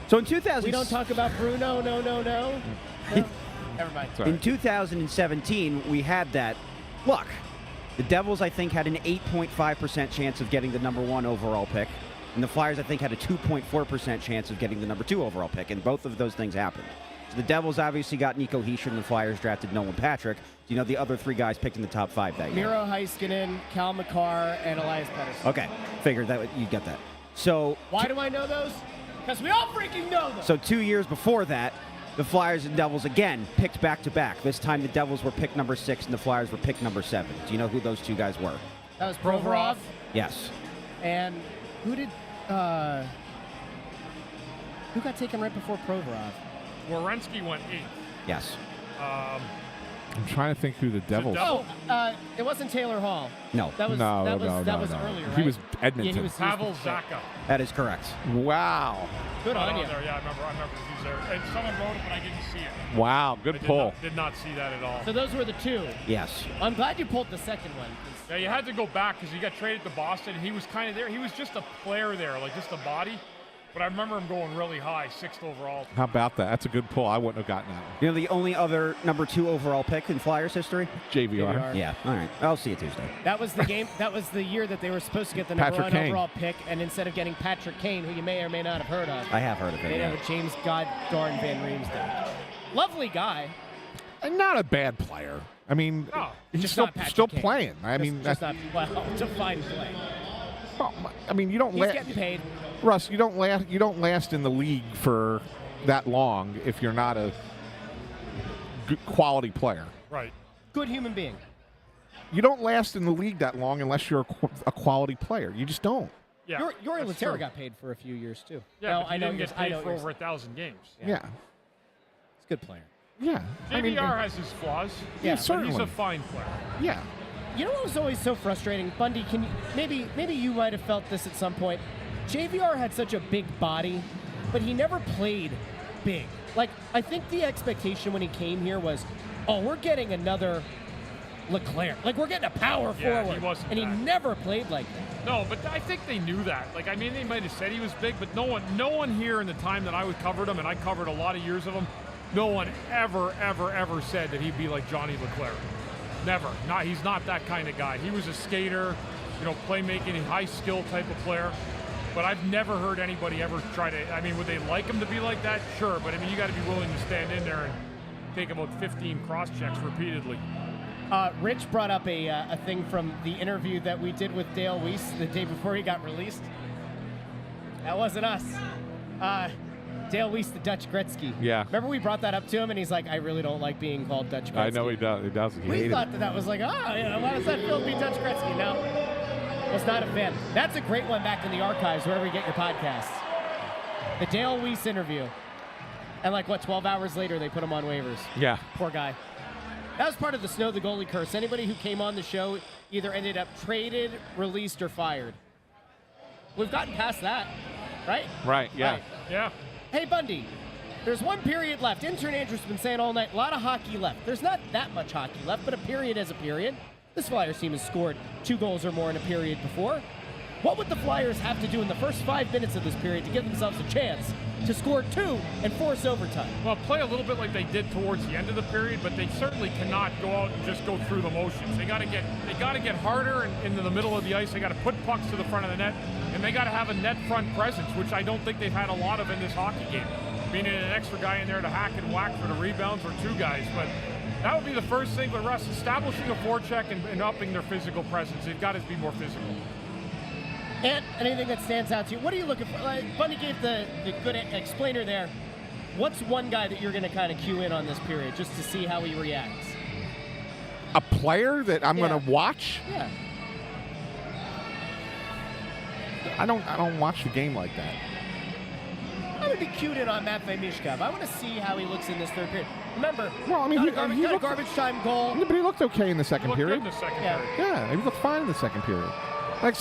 So in 2000... We don't talk about Bruno, no. Never mind. In 2017, we had that luck. The Devils, I think, had an 8.5% chance of getting the #1 overall pick. And the Flyers, I think, had a 2.4% chance of getting the #2 overall pick. And both of those things happened. So the Devils obviously got Nico Hischier, and the Flyers drafted Nolan Patrick. Do you know the other 3 guys picked in the top 5 that year? Miro Heiskanen, Cal McCarr, and Elias Pettersson. Okay. Figured that you'd get that. So why do I know those? Because we all freaking know them. So 2 years before that, the Flyers and Devils again picked back-to-back. This time the Devils were pick number 6 and the Flyers were pick number 7. Do you know who those 2 guys were? That was Provorov. Yes. And who did... who got taken right before Provorov? Werenski went 8th. Yes. I'm trying to think who the Devils... It wasn't Taylor Hall. No. That was earlier, right? He was Edmonton. Yeah, he was Pavel Zacha. That is correct. Wow. Good on you. Yeah, I remember he's there. And someone wrote it, but I didn't see it. Wow, good pull. Did not see that at all. So those were the 2. Yes. I'm glad you pulled the second one. Yeah, you had to go back because he got traded to Boston. He was kind of there. He was just a player there, like just a body. But I remember him going really high, 6th overall. How about that? That's a good pull. I wouldn't have gotten that one. You know the only other #2 overall pick in Flyers history? JVR. Yeah. All right. I'll see you Tuesday. That was the game. That was the year that they were supposed to get the #1 overall pick, and instead of getting Patrick Kane, who you may or may not have heard of, I have heard of him. they have James Goddarn Van Riemsdyk. Lovely guy. And not a bad player. I mean, he's just still not Patrick Kane. playing. I mean, just not to find play. Well, I mean, you don't. He's getting paid. Russ, you don't last in the league for that long if you're not a good quality player. Right. Good human being. You don't last in the league that long unless you're a quality player. You just don't. Yeah. Yuri Laterra got paid for a few years too. Yeah, no, but he didn't get paid for over 1,000 games. Yeah. He's a good player. Yeah. JVR has his flaws. Yeah, certainly. But he's a fine player. Yeah. You know what was always so frustrating, Bundy? Can you maybe you might have felt this at some point? JVR had such a big body, but he never played big. Like, I think the expectation when he came here was, oh, we're getting another LeClaire. Like, we're getting a power Yeah, forward. he wasn't and he that. never played like that. No, but I think they knew that. Like, I mean, they might have said he was big, but no one here in the time that I covered him, and I covered a lot of years of him, no one ever said that he'd be like Johnny LeClaire. Never. He's not that kind of guy. He was a skater, playmaking, high skill type of player. But I've never heard anybody ever try to. I mean, would they like him to be like that? Sure, but I mean, you got to be willing to stand in there and take about 15 cross checks repeatedly. Rich brought up a thing from the interview that we did with Dale Weiss the day before he got released. That wasn't us. Dale Weiss, the Dutch Gretzky. Yeah. Remember we brought that up to him, and he's like, I really don't like being called Dutch Gretzky. I know he does. He does. He We hated thought it. that was like, why does that feel to be Dutch Gretzky? No, was not a fan. That's a great one back in the archives, wherever you get your podcasts. The Dale Weiss interview. And 12 hours later, they put him on waivers. Yeah. Poor guy. That was part of the Snow the Goalie curse. Anybody who came on the show either ended up traded, released, or fired. We've gotten past that, right? Right, yeah. Right. Yeah. Hey, Bundy, there's one period left. Intern Andrew's been saying all night, a lot of hockey left. There's not that much hockey left, but a period is a period. This Flyers team has scored 2 goals or more in a period before. What would the Flyers have to do in the first 5 minutes of this period to give themselves a chance to score 2 and force overtime? Well, play a little bit like they did towards the end of the period, but they certainly cannot go out and just go through the motions. They got to get harder into the middle of the ice. They got to put pucks to the front of the net, and they got to have a net front presence, which I don't think they've had a lot of in this hockey game. Meaning an extra guy in there to hack and whack for the rebounds, or 2 guys, but that would be the first thing. But Russ, establishing a forecheck and upping their physical presence. They've got to be more physical. And anything that stands out to you, what are you looking for? Bundy gave the good explainer there. What's one guy that you're going to kind of cue in on this period just to see how he reacts? A player that I'm going to watch? Yeah. I don't watch the game like that. I'm going to be cued in on Matvei Mishkov. I want to see how he looks in this third period. Remember, Well, I mean, got he a looked- garbage time goal. Yeah, but he looked okay in the He second looked good period. in the second Yeah. period. Yeah, he looked fine in the second period. I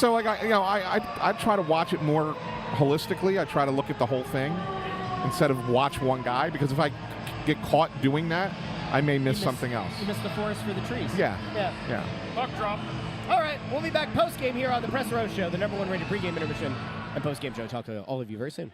try to watch it more holistically. I try to look at the whole thing instead of watch one guy, because if I get caught doing that, I may miss something else. You missed the forest for the trees. Yeah. Yeah. Yeah. Puck drop. All right, we'll be back post-game here on the Press Row Show, the #1 rated pregame intermission and post-game show. Talk to all of you very soon.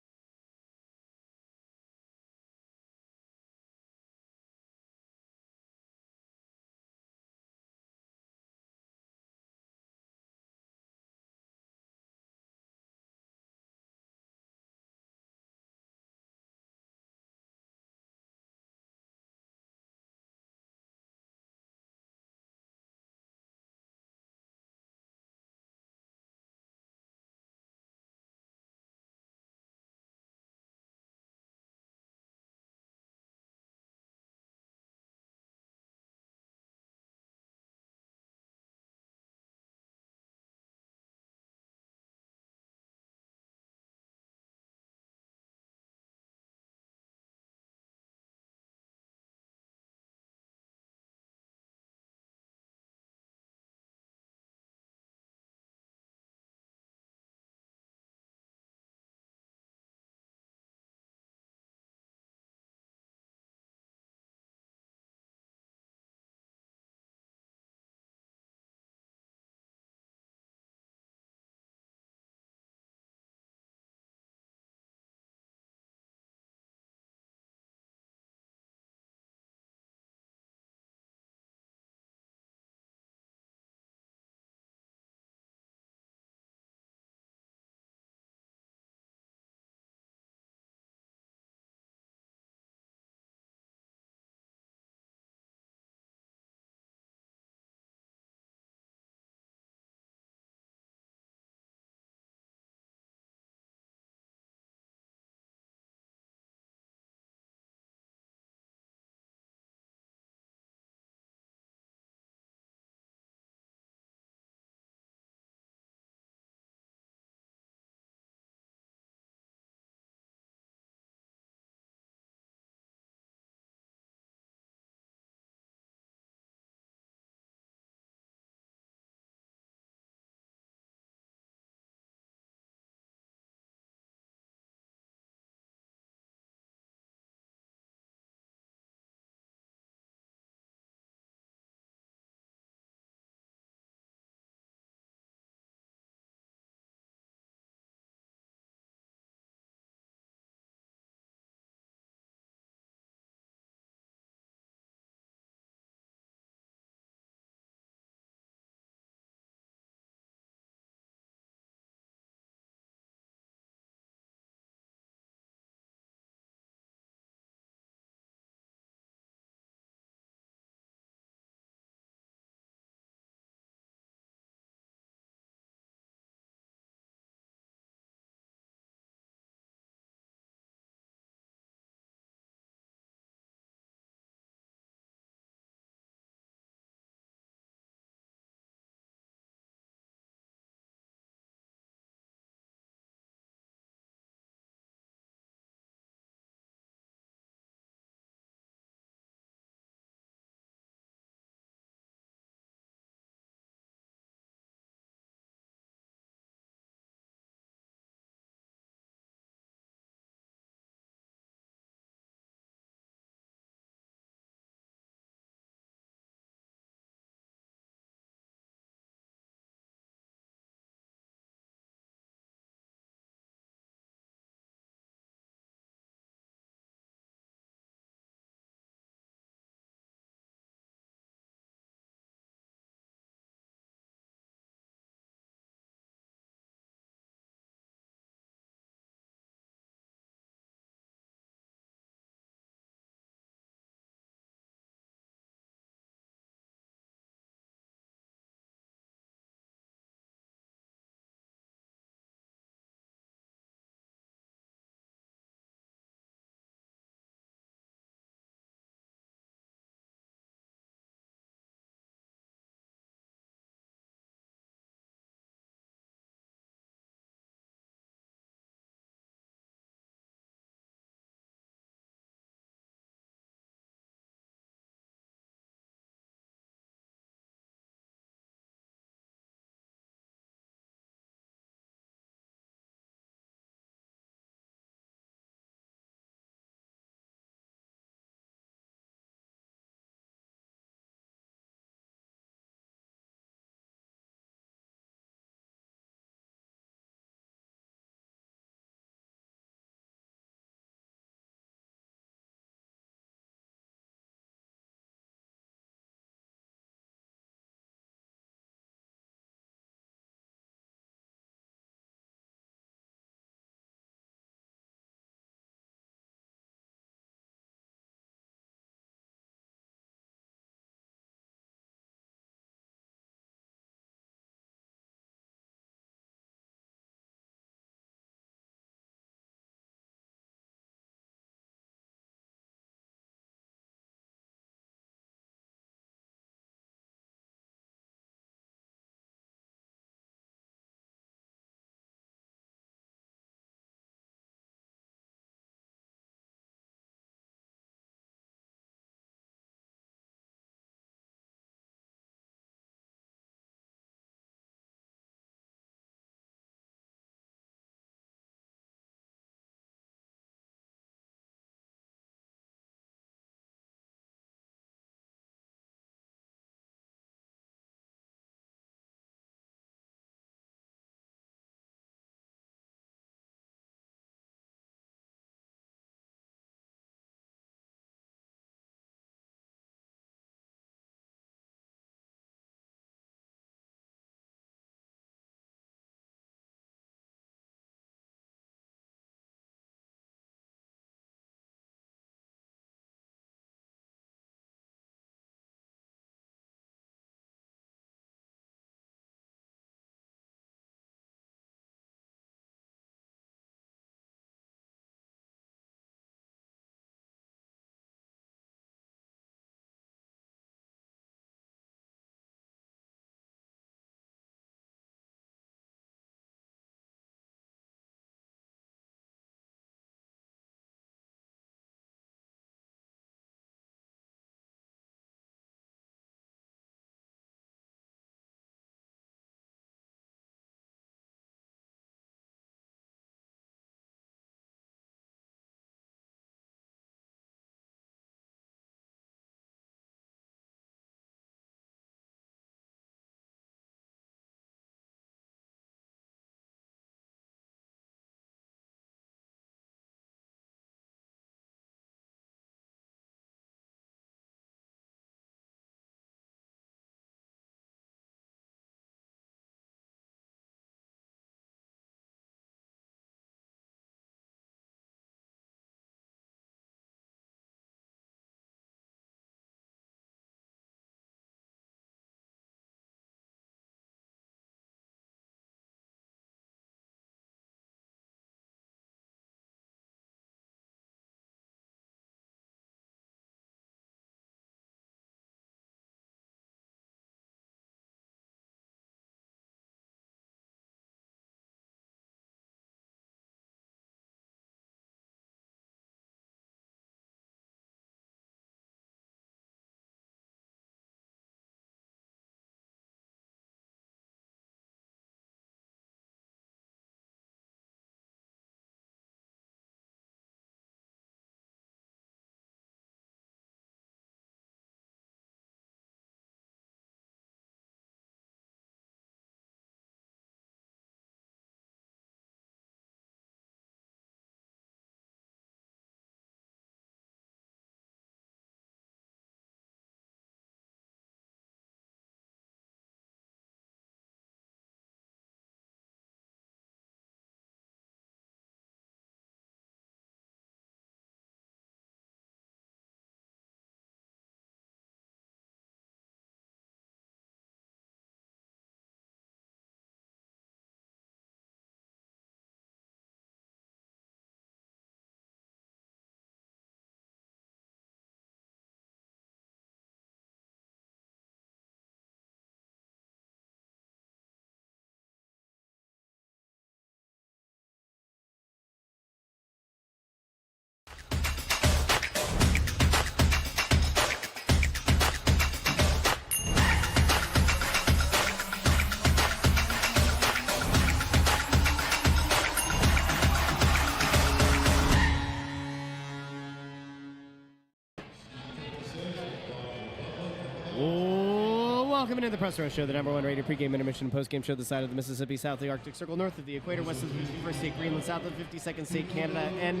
Welcome into the Press Row Show, the number one rated pregame intermission and postgame show this side of the Mississippi, south of the Arctic Circle, north of the equator, west of the 51st state Greenland, south of the 52nd state Canada. And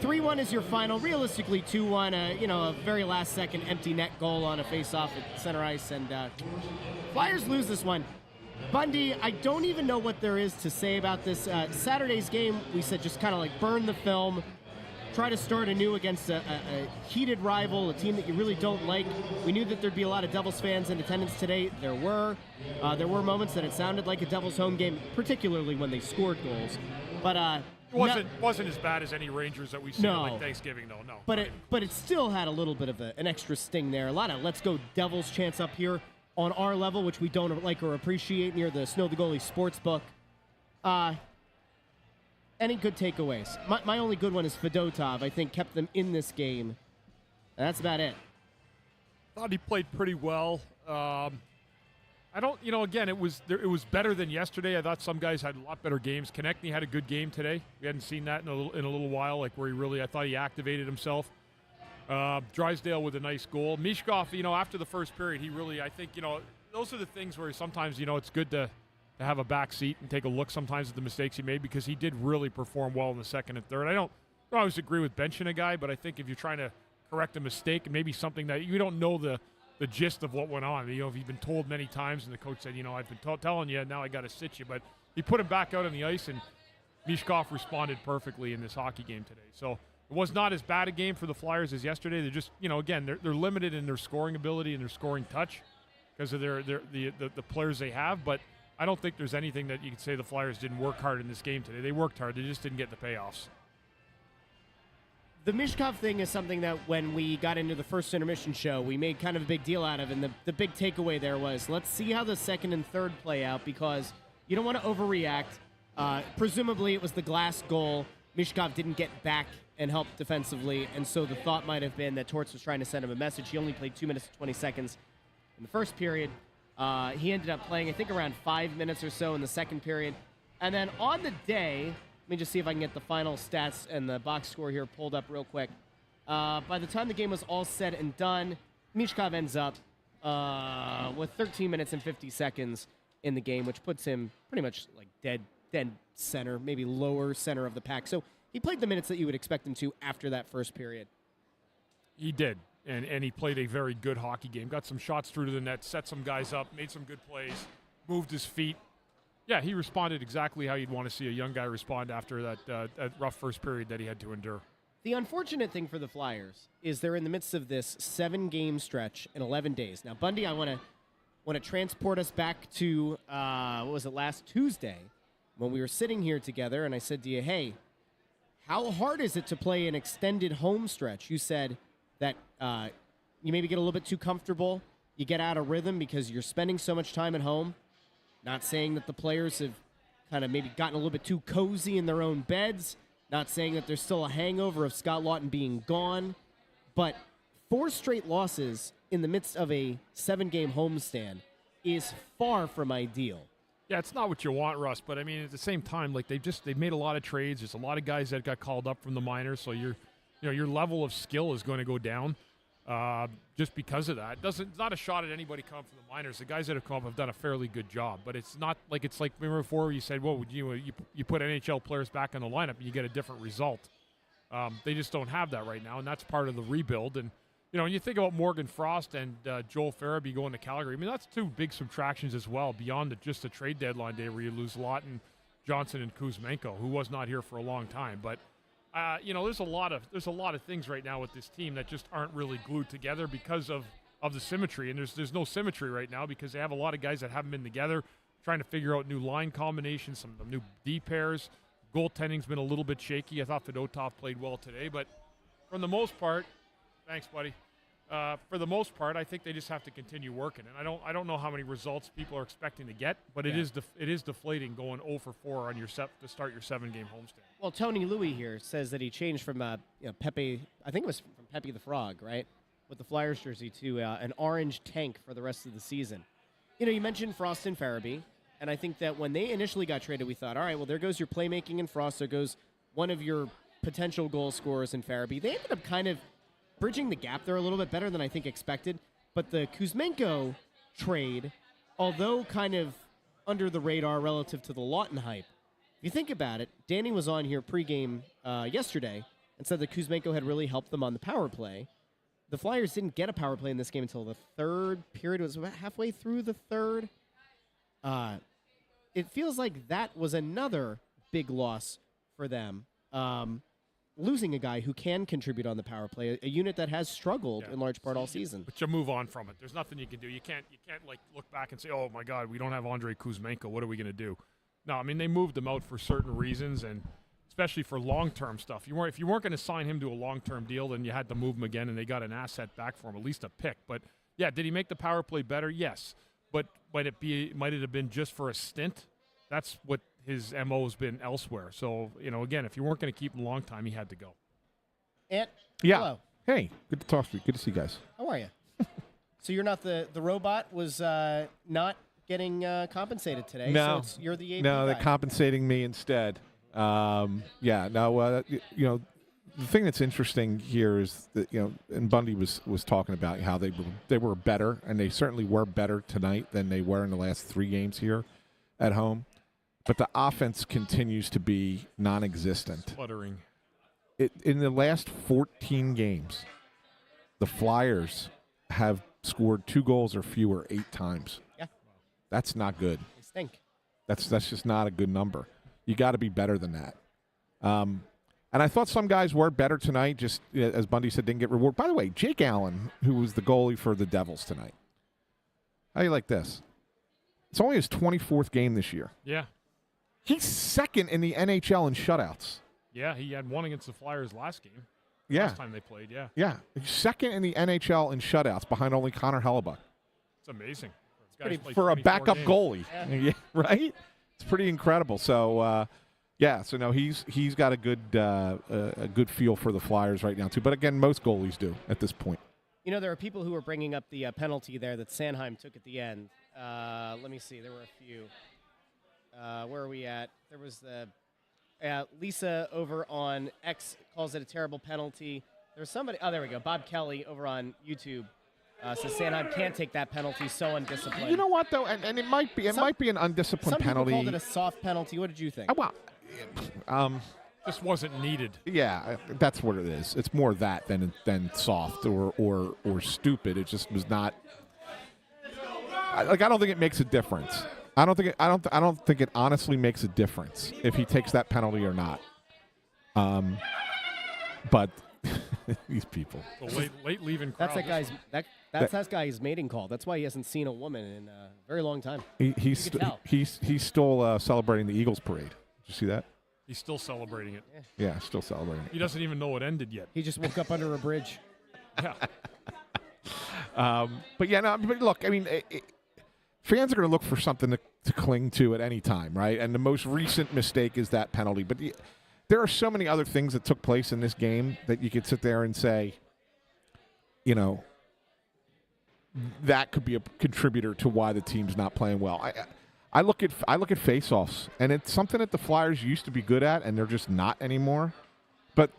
3-1 is your final. Realistically, 2-1, a very last-second empty net goal on a face-off at center ice. And Flyers lose this one. Bundy, I don't even know what there is to say about this. Saturday's game, we said just kind of like burn the film, try to start anew against a heated rival, a team that you really don't like. We knew that there'd be a lot of Devils fans in attendance today. There were moments that it sounded like a Devils home game, particularly when they scored goals. But it wasn't as bad as any Rangers that we see on like Thanksgiving, though. No. But it still had a little bit of an extra sting there. A lot of let's go Devils chants up here on our level, which we don't like or appreciate near the Snow the Goalie sports book. Any good takeaways? My only good one is Fedotov. I think kept them in this game. And that's about it. Thought he played pretty well. Again, it was better than yesterday. I thought some guys had a lot better games. Konechny had a good game today. We hadn't seen that in a little while, like where I thought he activated himself. Drysdale with a nice goal. Mishkov, after the first period, I think, those are the things where sometimes, it's good to have a back seat and take a look sometimes at the mistakes he made, because he did really perform well in the second and third. I don't always agree with benching a guy, but I think if you're trying to correct a mistake and maybe something that you don't know the gist of what went on, if you've been told many times and the coach said, I've been telling you, now I got to sit you, but he put him back out on the ice, and Mishkov responded perfectly in this hockey game today. So it was not as bad a game for the Flyers as yesterday. They're just, again, they're limited in their scoring ability and their scoring touch because of the players they have, but I don't think there's anything that you could say the Flyers didn't work hard in this game today. They worked hard. They just didn't get the payoffs. The Mishkov thing is something that when we got into the first intermission show, we made kind of a big deal out of, and the big takeaway there was, let's see how the second and third play out, because you don't want to overreact. Presumably it was the glass goal. Mishkov didn't get back and help defensively, and so the thought might have been that Torts was trying to send him a message. He only played 2 minutes and 20 seconds in the first period. He ended up playing, I think, around 5 minutes or so in the second period. And then on the day, let me just see if I can get the final stats and the box score here pulled up real quick. By the time the game was all said and done, Mishkov ends up with 13 minutes and 50 seconds in the game, which puts him pretty much like dead center, maybe lower center of the pack. So he played the minutes that you would expect him to after that first period. He did. And he played a very good hockey game. Got some shots through to the net, set some guys up, made some good plays, moved his feet. Yeah, he responded exactly how you'd want to see a young guy respond after that rough first period that he had to endure. The unfortunate thing for the Flyers is they're in the midst of this 7-game stretch in 11 days. Now, Bundy, I want to transport us back to, last Tuesday when we were sitting here together, and I said to you, hey, how hard is it to play an extended home stretch? You said that you maybe get a little bit too comfortable. You get out of rhythm because you're spending so much time at home. Not saying that the players have kind of maybe gotten a little bit too cozy in their own beds. Not saying that there's still a hangover of Scott Laughton being gone. But 4 straight losses in the midst of a 7-game homestand is far from ideal. Yeah, it's not what you want, Russ. But, I mean, at the same time, like they've made a lot of trades. There's a lot of guys that got called up from the minors, so your level of skill is going to go down just because of that. It's not a shot at anybody coming from the minors. The guys that have come up have done a fairly good job, but it's like remember before you said, well, you put NHL players back in the lineup and you get a different result. They just don't have that right now, and that's part of the rebuild. And when you think about Morgan Frost and Joel Farabee going to Calgary, I mean, that's 2 big subtractions as well beyond just the trade deadline day where you lose Laughton, Johnson, and Kuzmenko, who was not here for a long time, but. There's a lot of things right now with this team that just aren't really glued together because of the symmetry, and there's no symmetry right now because they have a lot of guys that haven't been together, trying to figure out new line combinations, some new D pairs. Goaltending's been a little bit shaky. I thought Fedotov played well today, but for the most part, thanks, buddy. For the most part, I think they just have to continue working, and I don't know how many results people are expecting to get, but it is deflating going 0 for 4 on your to start your 7-game homestand. Well, Tony Louie here says that he changed from Pepe, I think it was from Pepe the Frog, right, with the Flyers jersey to an orange tank for the rest of the season. You mentioned Frost and Farabee, and I think that when they initially got traded, we thought, all right, well, there goes your playmaking in Frost, there goes one of your potential goal scorers in Farabee. They ended up kind of bridging the gap there a little bit better than I think expected. But the Kuzmenko trade, although kind of under the radar relative to the Lawton hype, if you think about it, Danny was on here pregame yesterday and said that Kuzmenko had really helped them on the power play. The Flyers didn't get a power play in this game until the third period. It was about halfway through the third. It feels like that was another big loss for them. Losing a guy who can contribute on the power play, a unit that has struggled in large part all season. But you move on from it. There's nothing you can do. You can't like look back and say, "Oh my God, we don't have Andrei Kuzmenko. What are we going to do?" No, I mean they moved him out for certain reasons, and especially for long-term stuff. If you weren't going to sign him to a long-term deal, then you had to move him again, and they got an asset back for him, at least a pick. But yeah, did he make the power play better? Yes, but might it have been just for a stint? That's what his MO has been elsewhere. So again, if you weren't going to keep him a long time, he had to go. Ant, Yeah. hello. Hey, good to talk to you. Good to see you guys. How are you? So you're not the robot was not getting compensated today. No, So you're the AP no, they're guy. compensating me instead. The thing that's interesting here is that and Bundy was talking about how they were better, and they certainly were better tonight than they were in the last 3 games here at home. But the offense continues to be non-existent. Fluttering. In the last 14 games, the Flyers have scored 2 goals or fewer 8 times. Yeah. That's not good. They stink. That's just not a good number. You got to be better than that. And I thought some guys were better tonight, just as Bundy said, didn't get rewarded. By the way, Jake Allen, who was the goalie for the Devils tonight, how do you like this? It's only his 24th game this year. Yeah. He's second in the NHL in shutouts. Yeah, he had one against the Flyers last game. Yeah. Last time they played, yeah. Yeah. He's second in the NHL in shutouts behind only Connor Hellebuck. It's amazing. For a backup games. goalie. Yeah, right? It's pretty incredible. So, he's got a good feel for the Flyers right now, too. But, again, most goalies do at this point. There are people who are bringing up the penalty there that Sanheim took at the end. Let me see. There were a few. Where are we at? There was the Lisa over on X calls it a terrible penalty. There's somebody. Oh, there we go. Bob Kelly over on YouTube says Sanheim can't take that penalty. So undisciplined. You know what though, and it might be an undisciplined penalty. Some people called it a soft penalty. What did you think? Just wasn't needed. Yeah, that's what it is. It's more that than soft or stupid. It just was not. I don't think it makes a difference. I don't think it honestly makes a difference if he takes that penalty or not. But these people. The late leaving crowd. That's that guy's mating call. That's why he hasn't seen a woman in a very long time. He's still celebrating the Eagles parade. Did you see that? He's still celebrating it. Yeah, still celebrating it. He doesn't even know it ended yet. He just woke up under a bridge. Yeah. But look, I mean, fans are going to look for something to cling to at any time, right? And the most recent mistake is that penalty. But there are so many other things that took place in this game that you could sit there and say, that could be a contributor to why the team's not playing well. I look at faceoffs, and it's something that the Flyers used to be good at, and they're just not anymore. But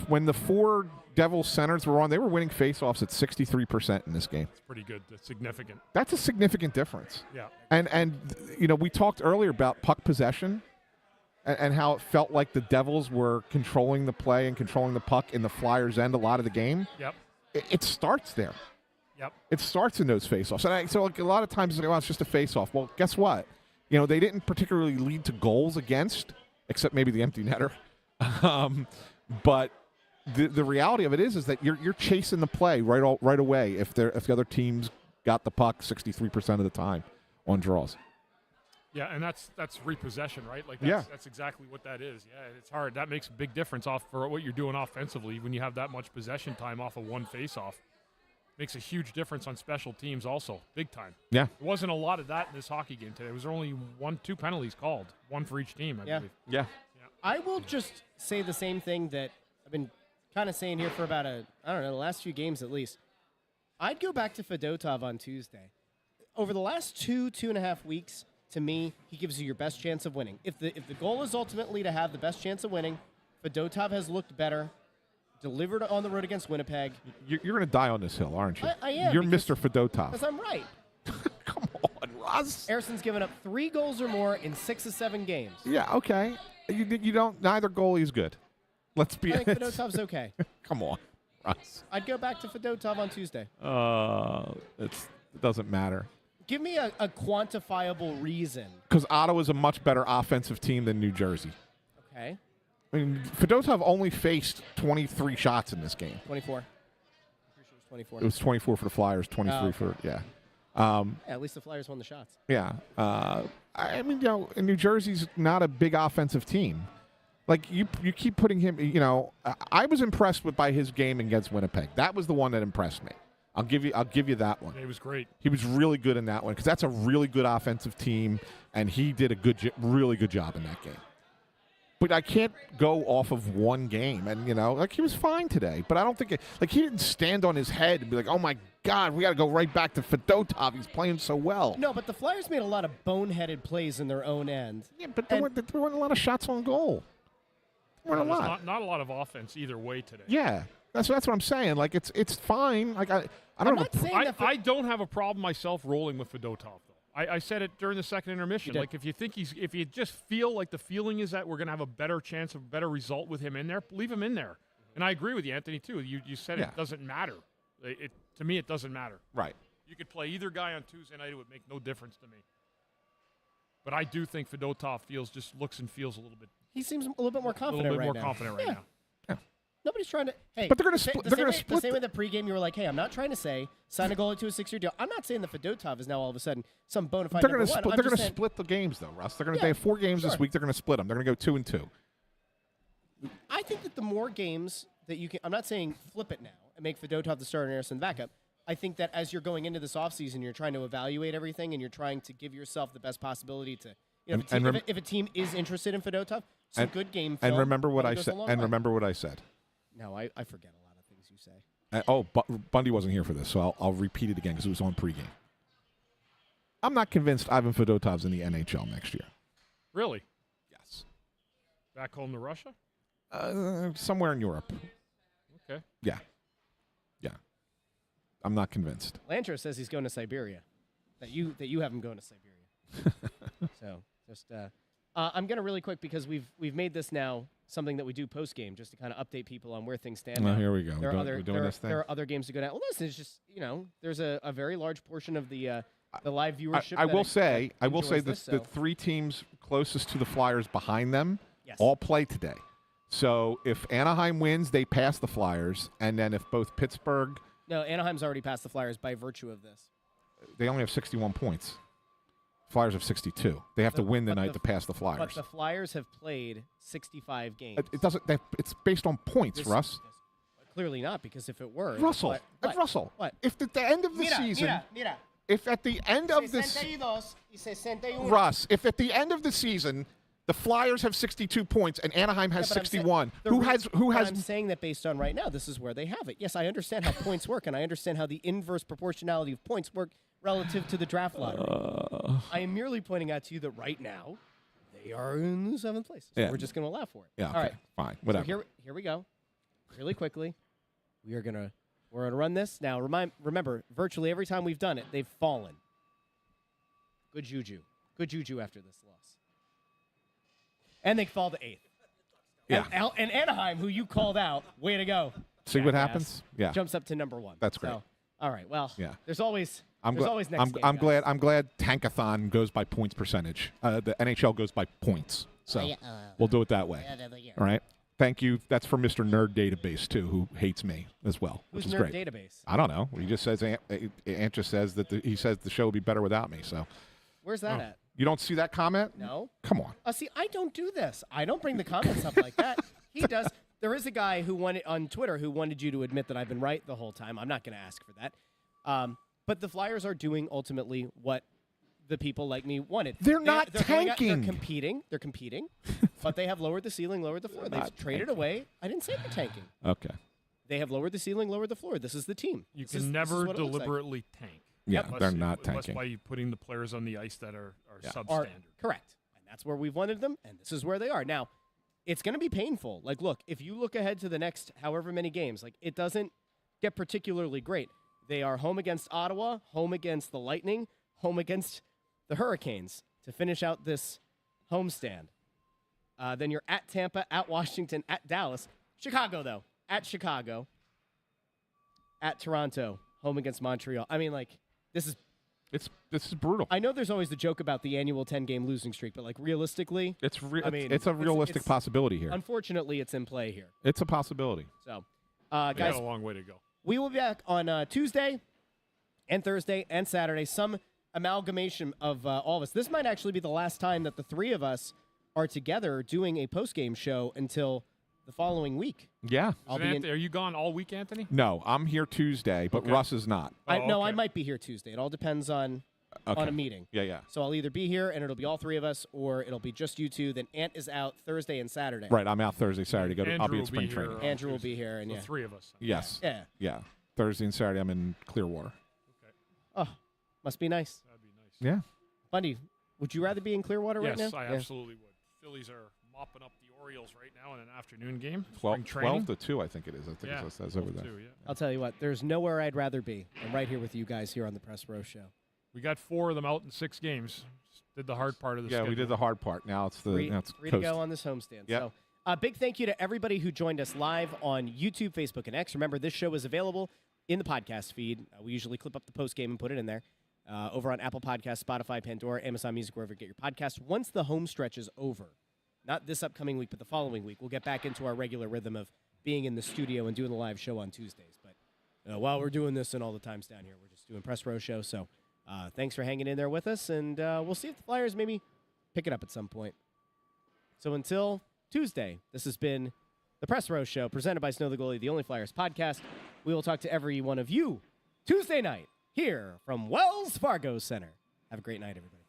when the 4 Devils centers were on, they were winning faceoffs at 63% in this game. It's pretty good. That's significant. That's a significant difference. Yeah. And we talked earlier about puck possession and how it felt like the Devils were controlling the play and controlling the puck in the Flyers' end a lot of the game. Yep. It starts there. Yep. It starts in those faceoffs. And so a lot of times it's like, it's just a faceoff. Well, guess what? They didn't particularly lead to goals against, except maybe the empty netter. But the reality of it is that you're chasing the play right away if the other team's got the puck 63% of the time on draws. Yeah, and that's repossession, right? Like that's exactly what that is. Yeah, it's hard. That makes a big difference for what you're doing offensively when you have that much possession time off of one faceoff. Makes a huge difference on special teams also, big time. Yeah. There wasn't a lot of that in this hockey game today. There was only 2 penalties called, 1 for each team, I believe. Yeah. I will just say the same thing that I've been kind of saying here for about the last few games at least. I'd go back to Fedotov on Tuesday. Over the last 2.5 weeks, to me, he gives you your best chance of winning. If the goal is ultimately to have the best chance of winning, Fedotov has looked better, delivered on the road against Winnipeg. You're going to die on this hill, aren't you? I am. You're Mr. Fedotov. Because I'm right. Russ. Harrison's given up 3 goals or more in 6 of 7 games. Yeah, okay. You don't. Neither goalie is good. Let's be. I think Fedotov's okay. Come on, Russ. I'd go back to Fedotov on Tuesday. It doesn't matter. Give me a quantifiable reason. Because Ottawa's a much better offensive team than New Jersey. Okay. I mean, Fedotov only faced 23 shots in this game. 24. I'm pretty sure it was 24. It was 24 for the Flyers, 23 for Yeah, at least the Flyers won the shots. Yeah. I mean, New Jersey's not a big offensive team. Like, you keep putting him, I was impressed by his game against Winnipeg. That was the one that impressed me. I'll give you that one. He was great. He was really good in that one because that's a really good offensive team, and he did a really good job in that game. But I can't go off of one game, and he was fine today. But I don't think he didn't stand on his head and be like, "Oh my God, we got to go right back to Fedotov. He's playing so well." No, but the Flyers made a lot of boneheaded plays in their own end. Yeah, but there weren't a lot of shots on goal. There weren't a lot. Not a lot of offense either way today. Yeah, that's what I'm saying. Like it's fine. Like I don't know. I don't have a problem myself rolling with Fedotov though. I said it during the second intermission. Like if you just feel like the feeling is that we're going to have a better chance of a better result with him in there, leave him in there. And I agree with you, Anthony, too. You said it doesn't matter. To me, it doesn't matter. Right. You could play either guy on Tuesday night; it would make no difference to me. But I do think Fedotov looks and feels a little bit. He seems a little bit more confident A little bit right more now. confident right now. Nobody's trying to. Hey, but they're going to split. They're going to split. The same way that pregame, you were like, "Hey, I'm not trying to say sign a goalie to a 6-year deal." I'm not saying that Fedotov is now all of a sudden some bona fide number one. They're going to split the games, though, Russ. They have 4 games this week. They're going to split them. They're going to go 2-2. I think that the more games that you can, I'm not saying flip it now and make Fedotov the starter and Harrison the backup. I think that as you're going into this offseason, you're trying to evaluate everything and you're trying to give yourself the best possibility to. If a team is interested in Fedotov, some good game film. And remember what I said. Remember what I said. No, I forget a lot of things you say. Bundy wasn't here for this, so I'll repeat it again because it was on pregame. I'm not convinced Ivan Fedotov's in the NHL next year. Really? Yes. Back home to Russia? Somewhere in Europe. Okay. Yeah. I'm not convinced. Lancher says he's going to Siberia. That you have him going to Siberia. So just I'm going to really quick because we've made this now something that we do post game just to kind of update people on where things stand. Well, here we go. There are other games to go down. Well, listen, it's just there's a very large portion of the live viewership. I will say the 3 teams closest to the Flyers behind them all play today. So if Anaheim wins, they pass the Flyers, and then if both Pittsburgh. No, Anaheim's already passed the Flyers by virtue of this. They only have 61 points. Flyers have 62. They have to win tonight to pass the Flyers. But the Flyers have played 65 games. It doesn't. It's based on points, Russ. Clearly not, because if it were, Russell. What? If at the end of the season, if at the end of this, Russ, if at the end of the season, the Flyers have 62 points and Anaheim has 61. Who has? I'm saying that based on right now, this is where they have it. Yes, I understand how points work, and I understand how the inverse proportionality of points work relative to the draft lottery. I am merely pointing out to you that right now, they are in the 7th place. So we're just going to allow for it. Yeah. All right. Fine. Whatever. So here we go. Really quickly, we're gonna run this now. Remember, virtually every time we've done it, they've fallen. Good juju after this loss. And they fall to 8th. Yeah. And Anaheim, who you called out, way to go. See what happens? Yeah. Jumps up to number 1. That's great. So, all right. Well, yeah. There's always I'm glad Tankathon goes by points percentage. The NHL goes by points. So we'll do it that way. All right. Thank you. That's for Mr. Nerd Database too, who hates me as well, which is great. Who's Nerd Database? I don't know. He just says Ant just says that he says the show would be better without me. So where's that at? You don't see that comment? No. Come on. See, I don't do this. I don't bring the comments up like that. He does. There is a guy who wanted on Twitter who wanted you to admit that I've been right the whole time. I'm not going to ask for that. But the Flyers are doing ultimately what the people like me wanted. They're not tanking. They're competing. But they have lowered the ceiling, lowered the floor. They've traded away. I didn't say they're tanking. Okay. They have lowered the ceiling, lowered the floor. This is the team. You can never deliberately tank. Yeah, they're not tanking. Unless by putting the players on the ice that are substandard. Correct. And that's where we've wanted them, and this is where they are. Now, it's going to be painful. Like, look, if you look ahead to the next however many games, like, it doesn't get particularly great. They are home against Ottawa, home against the Lightning, home against the Hurricanes to finish out this homestand. Then you're at Tampa, at Washington, at Dallas. Chicago, though. At Chicago. At Toronto. Home against Montreal. I mean, like, this is brutal. I know there's always the joke about the annual 10-game losing streak, but, like, realistically, it's a realistic possibility here. Unfortunately, it's in play here. It's a possibility. So, We guys, got a long way to go. we will be back on Tuesday and Thursday and Saturday. Some amalgamation of all of us. This might actually be the last time that the three of us are together doing a post-game show until the following week. Yeah. Are you gone all week, Anthony? No, I'm here Tuesday, but Okay. Russ is not. No, I might be here Tuesday. It all depends on Okay. a meeting. Yeah. So I'll either be here and it'll be all three of us, or it'll be just you two. Then Ant is out Thursday and Saturday. Right, I'm out Thursday, Saturday. I'll Andrew be will at spring be training. here, Andrew will be here, and The yeah. three of us. Yes. Yeah. Yeah. Thursday and Saturday, I'm in Clearwater. Oh, must be nice. That'd be nice. Yeah. Bundy, would you rather be in Clearwater right now? Yes, I Yeah. absolutely would. Phillies are mopping up the Orioles right now in an afternoon game. 12 Spring training. to 2, I think it is. I think Yeah, it says over 12 there. to 2, yeah. I'll tell you what, there's nowhere I'd rather be than right here with you guys here on the Press Row Show. We got 4 of them out in 6 games. Did the hard part of the Yeah, schedule. we did the hard part. Now it's the Three now it's to coast. go on this homestand. Yep. So, big thank you to everybody who joined us live on YouTube, Facebook, and X. Remember, this show is available in the podcast feed. We usually clip up the post game and put it in there. Over on Apple Podcasts, Spotify, Pandora, Amazon Music, wherever you get your podcasts. Once the home stretch is over, not this upcoming week, but the following week, we'll get back into our regular rhythm of being in the studio and doing the live show on Tuesdays. But while we're doing this and all the times down here, we're just doing Press Row Show. So thanks for hanging in there with us, and we'll see if the Flyers maybe pick it up at some point. So until Tuesday, this has been the Press Row Show, presented by Snow the Goalie, the Only Flyers podcast. We will talk to every one of you Tuesday night here from Wells Fargo Center. Have a great night, everybody.